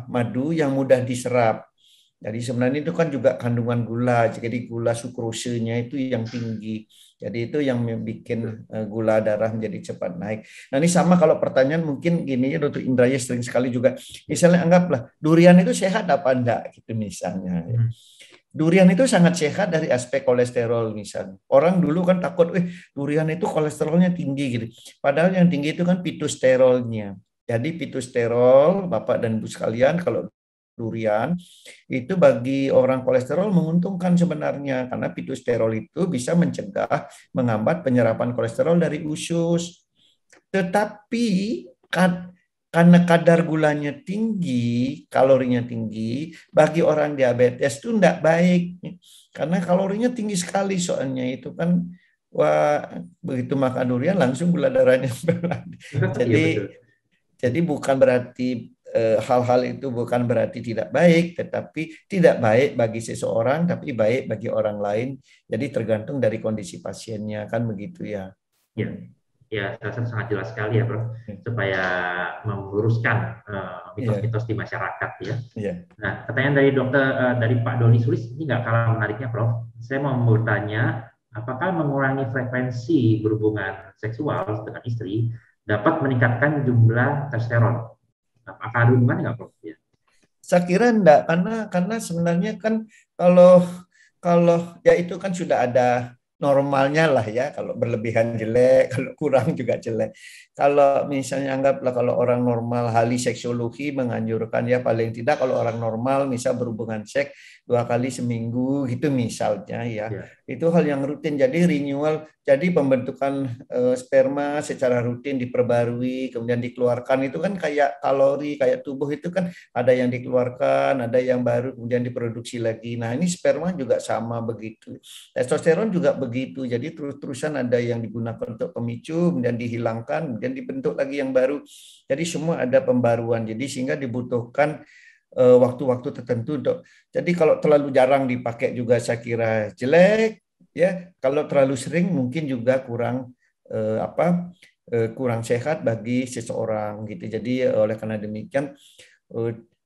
madu yang mudah diserap. Jadi sebenarnya itu kan juga kandungan gula, jadi gula sukrosenya itu yang tinggi. Jadi itu yang bikin gula darah menjadi cepat naik. Nah ini sama kalau pertanyaan mungkin gini ya Dr. Indraya sering sekali juga, misalnya anggaplah durian itu sehat apa enggak gitu misalnya. Durian itu sangat sehat dari aspek kolesterol misalnya. Orang dulu kan takut, durian itu kolesterolnya tinggi gitu. Padahal yang tinggi itu kan pitusterolnya. Jadi pitusterol, Bapak dan Ibu sekalian, kalau durian itu bagi orang kolesterol menguntungkan sebenarnya karena pitusterol itu bisa mencegah menghambat penyerapan kolesterol dari usus. Tetapi karena kadar gulanya tinggi, kalorinya tinggi, bagi orang diabetes itu tidak baik. Karena kalorinya tinggi sekali soalnya itu kan, wah begitu makan durian langsung gula darahnya. Jadi bukan berarti hal-hal itu bukan berarti tidak baik, tetapi tidak baik bagi seseorang, tapi baik bagi orang lain. Jadi tergantung dari kondisi pasiennya, kan begitu ya. Ya, ya, saya rasa sangat jelas sekali ya, Prof, supaya meluruskan mitos-mitos di masyarakat ya. Nah, pertanyaan dari dari Pak Doni Sulis ini nggak kalah menariknya, Prof. Saya mau bertanya, apakah mengurangi frekuensi berhubungan seksual dengan istri dapat meningkatkan jumlah testosteron? Apakah ada hubungannya nggak, Prof? Ya. Saya kira enggak, karena sebenarnya kan kalau ya itu kan sudah ada normalnya lah ya, kalau berlebihan jelek, kalau kurang juga jelek. Kalau misalnya anggaplah kalau orang normal, ahli seksologi menganjurkan ya paling tidak kalau orang normal misal berhubungan seks 2 kali seminggu gitu misalnya ya. Itu hal yang rutin, jadi renewal, jadi pembentukan sperma secara rutin diperbarui, kemudian dikeluarkan itu kan kayak kalori, kayak tubuh itu kan ada yang dikeluarkan, ada yang baru kemudian diproduksi lagi. Nah ini sperma juga sama begitu. Testosteron juga begitu, jadi terus-terusan ada yang digunakan untuk pemicu, kemudian dihilangkan, kemudian dibentuk lagi yang baru. Jadi semua ada pembaruan, jadi sehingga dibutuhkan waktu-waktu tertentu untuk. Jadi kalau terlalu jarang dipakai juga saya kira jelek, ya. Kalau terlalu sering mungkin juga kurang kurang sehat bagi seseorang gitu. Jadi oleh karena demikian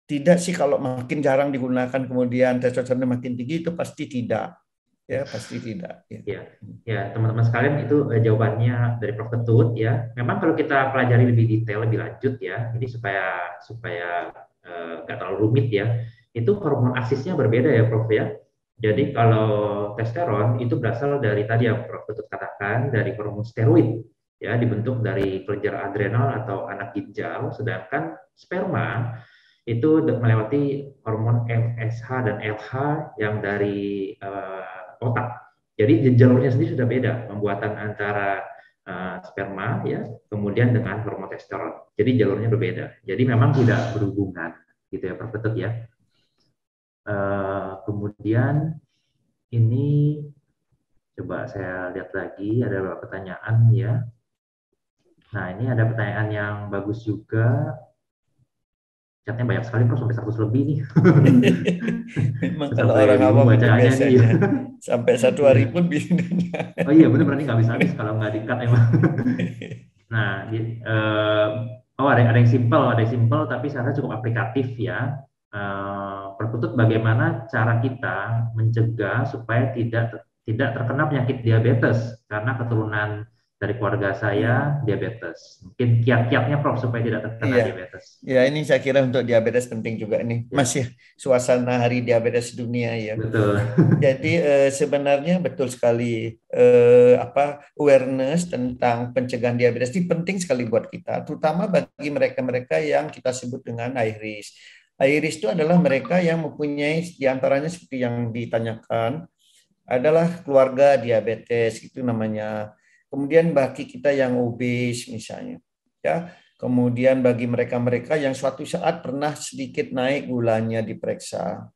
tidak sih kalau makin jarang digunakan kemudian testosteron makin tinggi itu pasti tidak. Ya, pasti tidak. Ya, teman-teman sekalian itu jawabannya dari Prof. Ketut ya. Memang kalau kita pelajari lebih detail, lebih lanjut ya, ini supaya nggak terlalu rumit ya. Itu hormon aksisnya berbeda ya, Prof ya. Jadi kalau testosteron itu berasal dari tadi yang Prof. Ketut katakan dari hormon steroid ya, dibentuk dari kelenjar adrenal atau anak ginjal, sedangkan sperma itu melewati hormon FSH dan LH yang dari otak. Jadi jalurnya sendiri sudah beda pembuatan antara sperma ya, kemudian dengan hormon testosteron. Jadi jalurnya berbeda. Jadi memang tidak berhubungan, gitu ya, Prof. Ketut ya. Kemudian ini coba saya lihat lagi ada beberapa pertanyaan ya. Nah ini ada pertanyaan yang bagus juga. Chatnya banyak sekali, Prof, sampai 100 lebih nih. Memang kalau orang awam biasanya nih, sampai 1 hari pun bisa. Oh iya benar, berarti nggak bisa habis kalau nggak di-cut emang. Nah, ada yang simple tapi saya rasa cukup aplikatif ya. Perkutut bagaimana cara kita mencegah supaya tidak terkena penyakit diabetes karena keturunan dari keluarga saya diabetes. Mungkin kiat-kiatnya, Prof, supaya tidak terkena diabetes. Ya, ini saya kira untuk diabetes penting juga nih. Masih suasana Hari Diabetes Dunia ya. Betul. Jadi sebenarnya betul sekali awareness tentang pencegahan diabetes ini penting sekali buat kita, terutama bagi mereka-mereka yang kita sebut dengan high risk. High risk itu adalah mereka yang mempunyai diantaranya seperti yang ditanyakan adalah keluarga diabetes, itu namanya Kemudian bagi kita yang obes misalnya, ya. Kemudian bagi mereka-mereka yang suatu saat pernah sedikit naik gulanya diperiksa,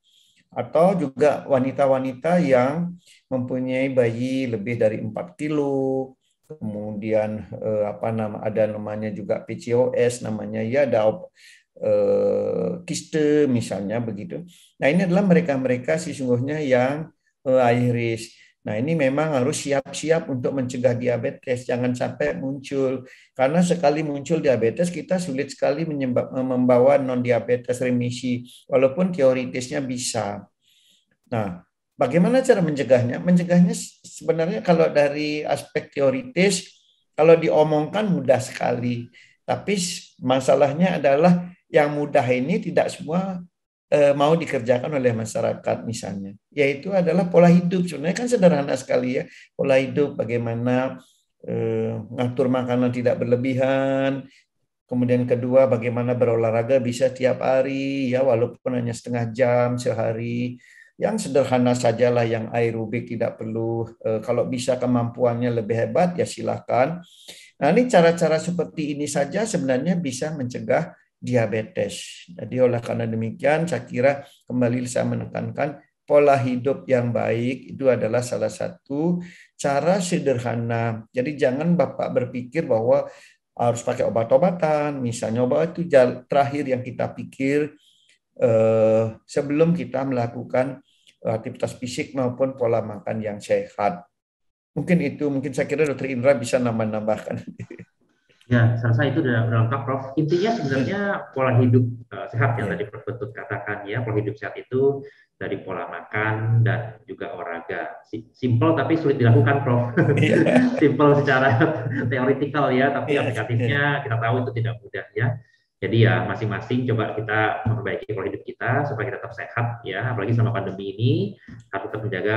atau juga wanita-wanita yang mempunyai bayi lebih dari 4 kilo, kemudian ada namanya juga PCOS namanya, ya ada kiste misalnya begitu. Nah, ini adalah mereka-mereka sesungguhnya yang high risk. Nah, ini memang harus siap-siap untuk mencegah diabetes, jangan sampai muncul. Karena sekali muncul diabetes, kita sulit sekali membawa non-diabetes remisi, walaupun teoritisnya bisa. Nah, bagaimana cara mencegahnya? Mencegahnya sebenarnya kalau dari aspek teoritis, kalau diomongkan mudah sekali. Tapi masalahnya adalah yang mudah ini tidak semua mau dikerjakan oleh masyarakat misalnya. Yaitu adalah pola hidup. Sebenarnya kan sederhana sekali ya. Pola hidup bagaimana ngatur makanan tidak berlebihan. Kemudian kedua, bagaimana berolahraga bisa tiap hari ya walaupun hanya setengah jam sehari. Yang sederhana sajalah, yang aerobik tidak perlu. Kalau bisa kemampuannya lebih hebat ya silahkan. Nah, ini cara-cara seperti ini saja sebenarnya bisa mencegah diabetes. Jadi oleh karena demikian saya kira kembali saya menekankan pola hidup yang baik itu adalah salah satu cara sederhana. Jadi jangan Bapak berpikir bahwa harus pakai obat-obatan. Misalnya obat itu terakhir yang kita pikir sebelum kita melakukan aktivitas fisik maupun pola makan yang sehat. Mungkin saya kira Dr. Indra bisa nambah-nambahkan. Ya, saya rasa itu udah lengkap, Prof. Intinya sebenarnya pola hidup sehat yang tadi Prof Ketut katakan ya. Pola hidup sehat itu dari pola makan dan juga olahraga. Simple tapi sulit dilakukan, Prof. Simple secara teoritikal ya, tapi aplikatifnya kita tahu itu tidak mudah ya. Jadi ya masing-masing coba kita memperbaiki pola hidup kita supaya kita tetap sehat ya, apalagi selama pandemi ini harus tetap menjaga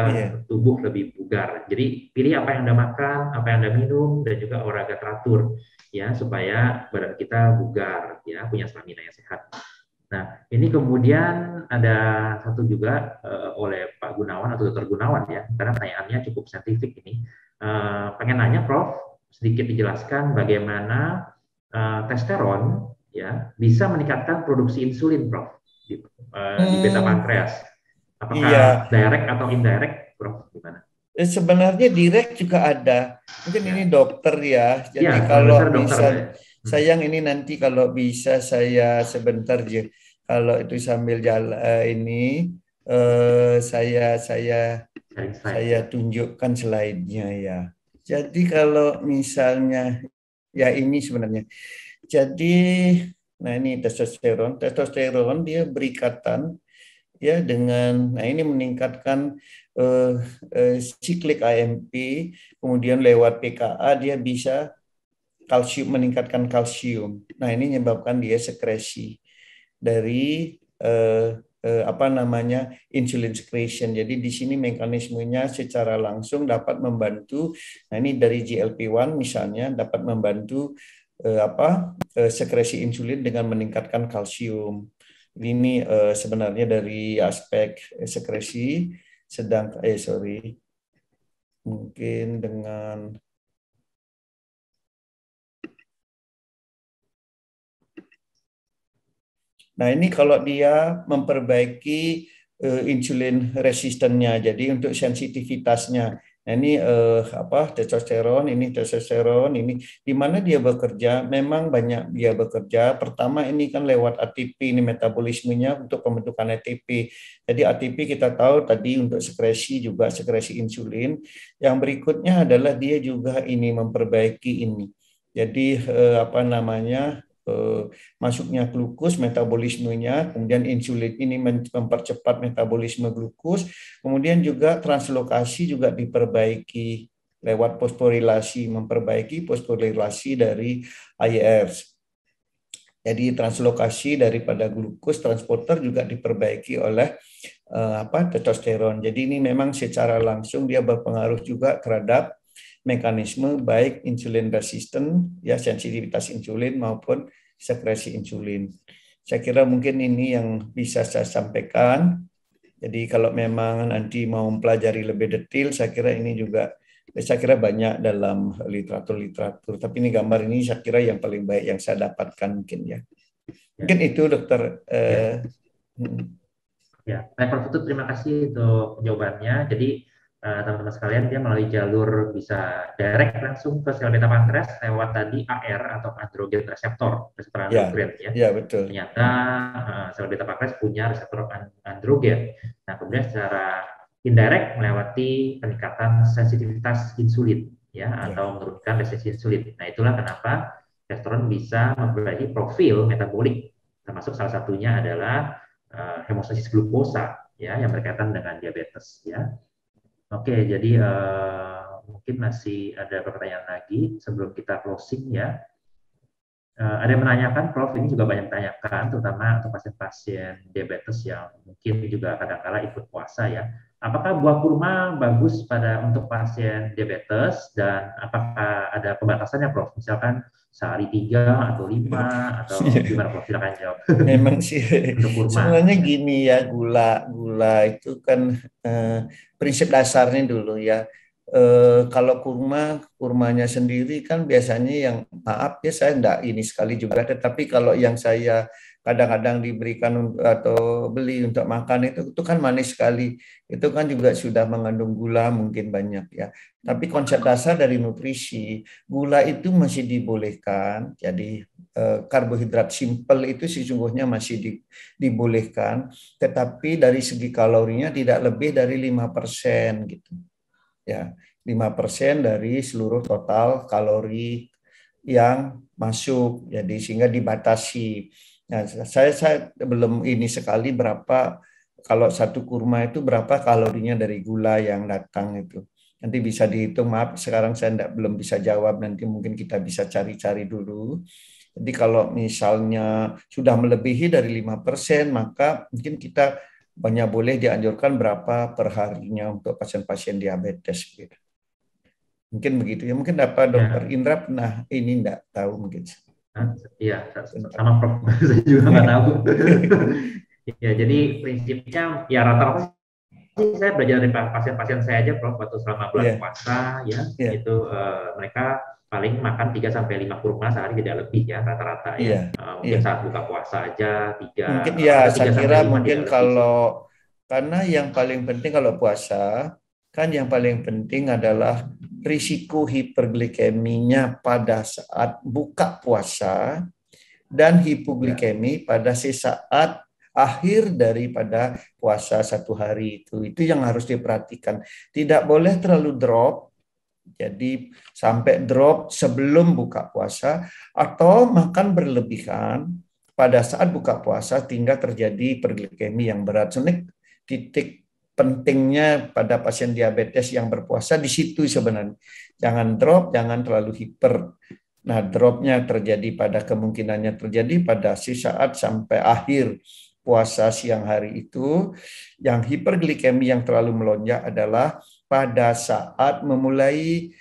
tubuh lebih bugar. Jadi pilih apa yang Anda makan, apa yang Anda minum, dan juga olahraga teratur ya supaya badan kita bugar ya, punya stamina yang sehat. Nah, ini kemudian ada satu juga oleh Pak Gunawan atau Dr. Gunawan ya, karena pertanyaannya cukup saintifik ini. Pengen nanya Prof, sedikit dijelaskan bagaimana testosteron ya bisa meningkatkan produksi insulin, Prof, di beta pankreas. Apakah direct atau indirect, Prof? Gimana? Sebenarnya direct juga ada. Mungkin ini dokter ya. Jadi kalau bisa, sayang ini nanti kalau bisa saya sebentar aja. Kalau itu sambil jalan ini saya tunjukkan slide-nya ya. Jadi kalau misalnya ya ini sebenarnya. Jadi nah ini testosteron dia berikatan ya dengan, nah ini meningkatkan siklik AMP, kemudian lewat PKA dia bisa meningkatkan kalsium. Nah ini menyebabkan dia sekresi dari insulin secretion. Jadi di sini mekanismenya secara langsung dapat membantu. Nah ini dari GLP-1 misalnya dapat membantu sekresi insulin dengan meningkatkan kalsium. Ini sebenarnya dari aspek sekresi, mungkin dengan nah ini kalau dia memperbaiki insulin resistennya, jadi untuk sensitivitasnya. Nah ini testosteron ini di mana dia bekerja, memang banyak dia bekerja. Pertama ini kan lewat ATP, ini metabolismenya untuk pembentukan ATP. Jadi ATP kita tahu tadi untuk sekresi juga sekresi insulin. Yang berikutnya adalah dia juga ini memperbaiki ini. Jadi masuknya glukos, metabolismenya, kemudian insulin ini mempercepat metabolisme glukos, kemudian juga translokasi juga diperbaiki lewat fosforilasi, memperbaiki fosforilasi dari IF. Jadi translokasi daripada glukos transporter juga diperbaiki oleh testosteron. Jadi ini memang secara langsung dia berpengaruh juga terhadap mekanisme baik insulin resisten ya, sensitivitas insulin maupun sekresi insulin. Saya kira mungkin ini yang bisa saya sampaikan. Jadi kalau memang nanti mau mempelajari lebih detail, saya kira ini juga Saya kira banyak dalam literatur, tapi ini gambar ini saya kira yang paling baik yang saya dapatkan mungkin ya. Mungkin itu dokter. Ya, baik Prof. Putut, terima kasih untuk jawabannya. Jadi teman-teman sekalian, dia melalui jalur bisa direct langsung ke sel beta pankreas lewat tadi AR atau androgen reseptor androgen ya. Ya betul. Ternyata sel beta pankreas punya reseptor androgen. Nah, kemudian secara indirect melewati peningkatan sensitivitas insulin ya, atau menurunkan resistensi insulin. Nah, itulah kenapa testosteron bisa memperbaiki profil metabolik, termasuk salah satunya adalah hemostasis glukosa ya, yang berkaitan dengan diabetes ya. Oke, jadi mungkin masih ada pertanyaan lagi sebelum kita closing ya. Ada yang menanyakan, Prof, ini juga banyak ditanyakan, terutama untuk pasien-pasien diabetes yang mungkin juga kadang-kala ikut puasa ya. Apakah buah kurma bagus untuk pasien diabetes, dan apakah ada pembatasannya, Prof? Misalkan sehari 3 atau 5 atau gimana, Prof? Silakan jawab. Memang sih untuk kurma. Sebenarnya gini ya, gula itu kan prinsip dasarnya dulu ya. Kalau kurmanya sendiri kan biasanya yang, maaf ya saya enggak ini sekali juga, tetapi kalau yang saya kadang-kadang diberikan atau beli untuk makan itu kan manis sekali. Itu kan juga sudah mengandung gula mungkin banyak ya. Tapi konsep dasar dari nutrisi, gula itu masih dibolehkan. Jadi karbohidrat simpel itu sesungguhnya masih dibolehkan, tetapi dari segi kalorinya tidak lebih dari 5% gitu. Ya, 5% dari seluruh total kalori yang masuk. Jadi sehingga dibatasi. Nah, saya belum ini sekali berapa, kalau satu kurma itu berapa kalorinya dari gula yang datang itu. Nanti bisa dihitung, maaf sekarang saya belum bisa jawab, nanti mungkin kita bisa cari-cari dulu. Jadi kalau misalnya sudah melebihi dari 5%, maka mungkin kita banyak boleh dianjurkan berapa per harinya untuk pasien-pasien diabetes gitu. Mungkin begitu ya. Mungkin apa Dokter Indra pernah ini enggak tahu mungkin. Iya, sama Prof. Saya juga nggak tahu. Ya, jadi prinsipnya ya rata-rata sih saya belajar dari pasien-pasien saya aja, Prof, waktu selama bulan puasa ya, itu mereka paling makan 3-5 kurma sehari, tidak lebih ya rata-rata ya. Mungkin saat buka puasa aja 3. Mungkin ya saya kira mungkin kalau karena yang paling penting kalau puasa kan yang paling penting adalah risiko hiperglikeminya pada saat buka puasa dan hipoglikemi pada saat akhir daripada puasa satu hari itu yang harus diperhatikan. Tidak boleh terlalu drop, jadi sampai drop sebelum buka puasa, atau makan berlebihan pada saat buka puasa hingga terjadi hiperglikemi yang berat. Sebenarnya titik pentingnya pada pasien diabetes yang berpuasa di situ sebenarnya. Jangan drop, jangan terlalu hiper. Nah, dropnya kemungkinannya terjadi pada saat sampai akhir puasa siang hari itu. Yang hiperglikemi yang terlalu melonjak adalah pada saat memulai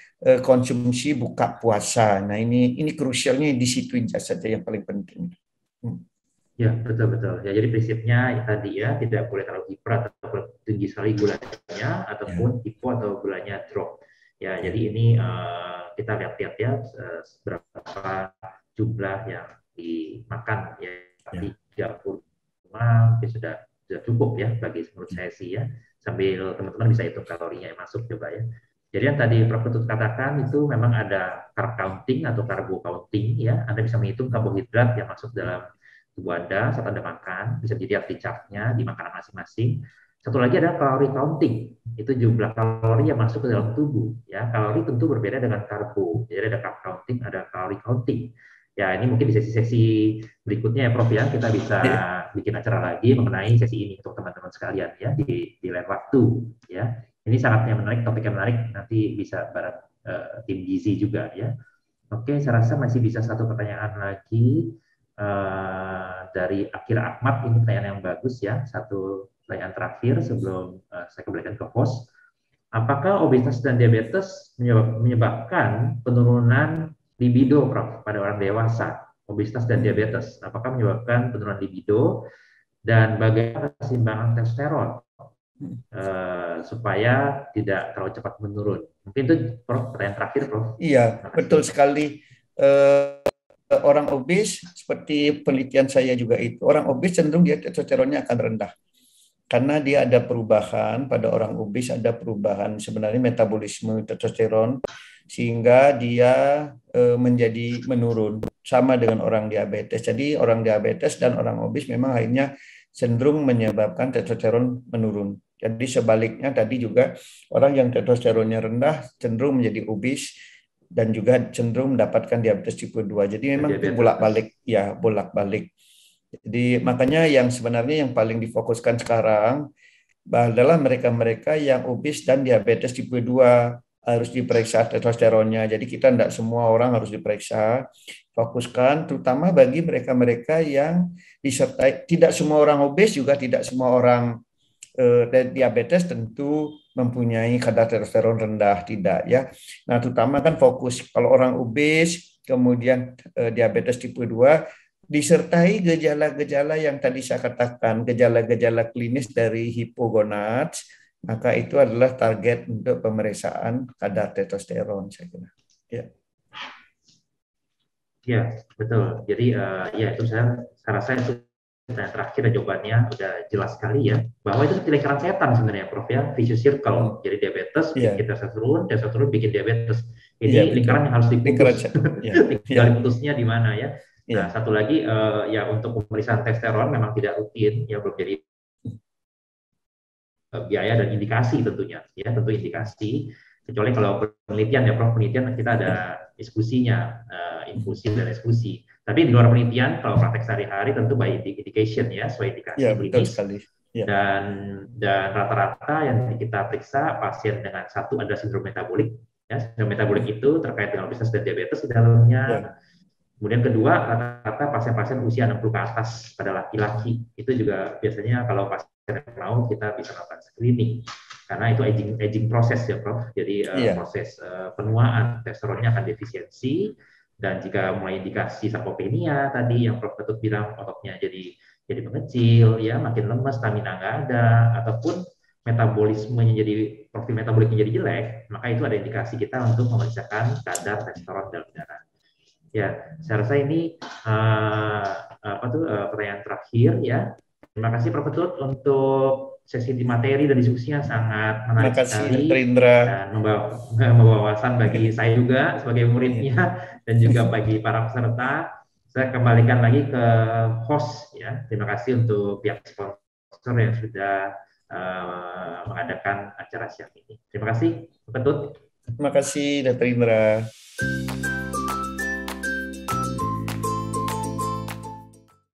konsumsi buka puasa. Nah, ini krusialnya di situ saja yang paling penting. Ya, betul-betul. Ya, jadi prinsipnya tadi ya, tidak boleh terlalu hiper atau tinggi sekali gulanya, ataupun hipo atau gulanya drop. Ya, jadi ini kita lihat-lihat ya berapa jumlah yang dimakan ya. 30 mungkin sudah cukup ya bagi menurut saya sih ya. Sambil teman-teman bisa hitung kalorinya yang masuk coba ya. Jadi yang tadi Prof. Putut katakan itu memang ada carb counting atau carbo counting ya. Anda bisa menghitung karbohidrat yang masuk dalam tubuh Anda saat Anda makan, bisa dilihat di chart-nya di makanan masing-masing. Satu lagi adalah kalori counting, itu jumlah kalori yang masuk ke dalam tubuh. Ya, kalori tentu berbeda dengan karbo. Jadi ada carb counting, ada kalori counting. Ya, ini mungkin di sesi-sesi berikutnya ya, Prof ya, kita bisa bikin acara lagi mengenai sesi ini untuk teman-teman sekalian ya di lain waktu. Ya, ini sangatnya menarik, topik yang menarik. Nanti bisa bareng tim Gizi juga ya. Oke, saya rasa masih bisa satu pertanyaan lagi. Dari Akhir Ahmad, ini pertanyaan yang bagus ya, satu pertanyaan terakhir sebelum saya kembalikan ke host. Apakah obesitas dan diabetes menyebabkan penurunan libido, Prof, pada orang dewasa? Obesitas dan diabetes, apakah menyebabkan penurunan libido, dan bagaimana keseimbangan testosteron supaya tidak terlalu cepat menurun. Mungkin itu Prof, pertanyaan terakhir Prof. Iya, betul sekali. Orang obes, seperti penelitian saya juga itu, orang obes cenderung dia testosteronnya akan rendah. Karena dia ada perubahan pada orang obes, ada perubahan sebenarnya metabolisme testosteron, sehingga dia menjadi menurun. Sama dengan orang diabetes. Jadi orang diabetes dan orang obes memang akhirnya cenderung menyebabkan testosteron menurun. Jadi sebaliknya tadi juga orang yang testosteronnya rendah cenderung menjadi obes dan juga cenderung mendapatkan diabetes tipe 2. Jadi memang itu bolak-balik ya, bolak-balik. Jadi makanya yang sebenarnya yang paling difokuskan sekarang adalah mereka-mereka yang obes dan diabetes tipe 2 harus diperiksa testosteronnya. Jadi kita tidak semua orang harus diperiksa. Fokuskan terutama bagi mereka-mereka yang disertai, tidak semua orang obes juga tidak semua orang diabetes tentu mempunyai kadar testosteron rendah, tidak ya. Nah, terutama kan fokus kalau orang obes kemudian diabetes tipe 2 disertai gejala-gejala yang tadi saya katakan, gejala-gejala klinis dari hipogonadz, maka itu adalah target untuk pemeriksaan kadar testosteron, saya kira. Ya. Ya, betul. Jadi ya itu saya rasa itu pertanyaan terakhir dan jawabannya udah jelas sekali ya, bahwa itu lingkaran setan sebenarnya Prof ya, vicious circle. Jadi diabetes bikin testosteron bikin diabetes. Ini lingkaran yang harus diputus. Tinggal putusnya di mana ya. Nah, satu lagi ya untuk pemeriksaan testosteron memang tidak rutin ya, belum jadi biaya dan indikasi tentunya ya, tentu indikasi, kecuali kalau penelitian ya Prof, penelitian kita ada diskusinya, infusi dan ekskusi. Tapi di luar penelitian, kalau praktek sehari-hari tentu by indication ya, sesuai indikasi klinis. Ya. Dan rata-rata yang kita periksa pasien dengan satu ada sindrom metabolik. Ya, sindrom metabolik itu terkait dengan obesitas dan diabetes di dalamnya. Ya. Kemudian kedua, rata-rata pasien-pasien usia 60 ke atas pada laki-laki. Itu juga biasanya kalau pasien yang mau kita bisa lakukan screening. Karena itu aging proses ya Prof. Jadi proses penuaan testosteronnya akan defisiensi. Dan jika mulai indikasi sarkopenia tadi yang Prof Ketut bilang ototnya jadi mengecil, ya makin lemas, stamina nggak ada, ataupun metabolismenya jadi profil metaboliknya jadi jelek, maka itu ada indikasi kita untuk memeriksakan kadar testosteron dalam darah. Ya, saya rasa ini pertanyaan terakhir ya. Terima kasih Prof Ketut untuk sesi di materi dan diskusinya sangat menarik sekali dan membawa wawasan bagi saya juga sebagai muridnya dan juga bagi para peserta. Saya kembalikan lagi ke host ya. Terima kasih untuk pihak sponsor yang sudah mengadakan acara siang ini. Terima kasih Prof Ketut. Terima kasih Dr. Indra.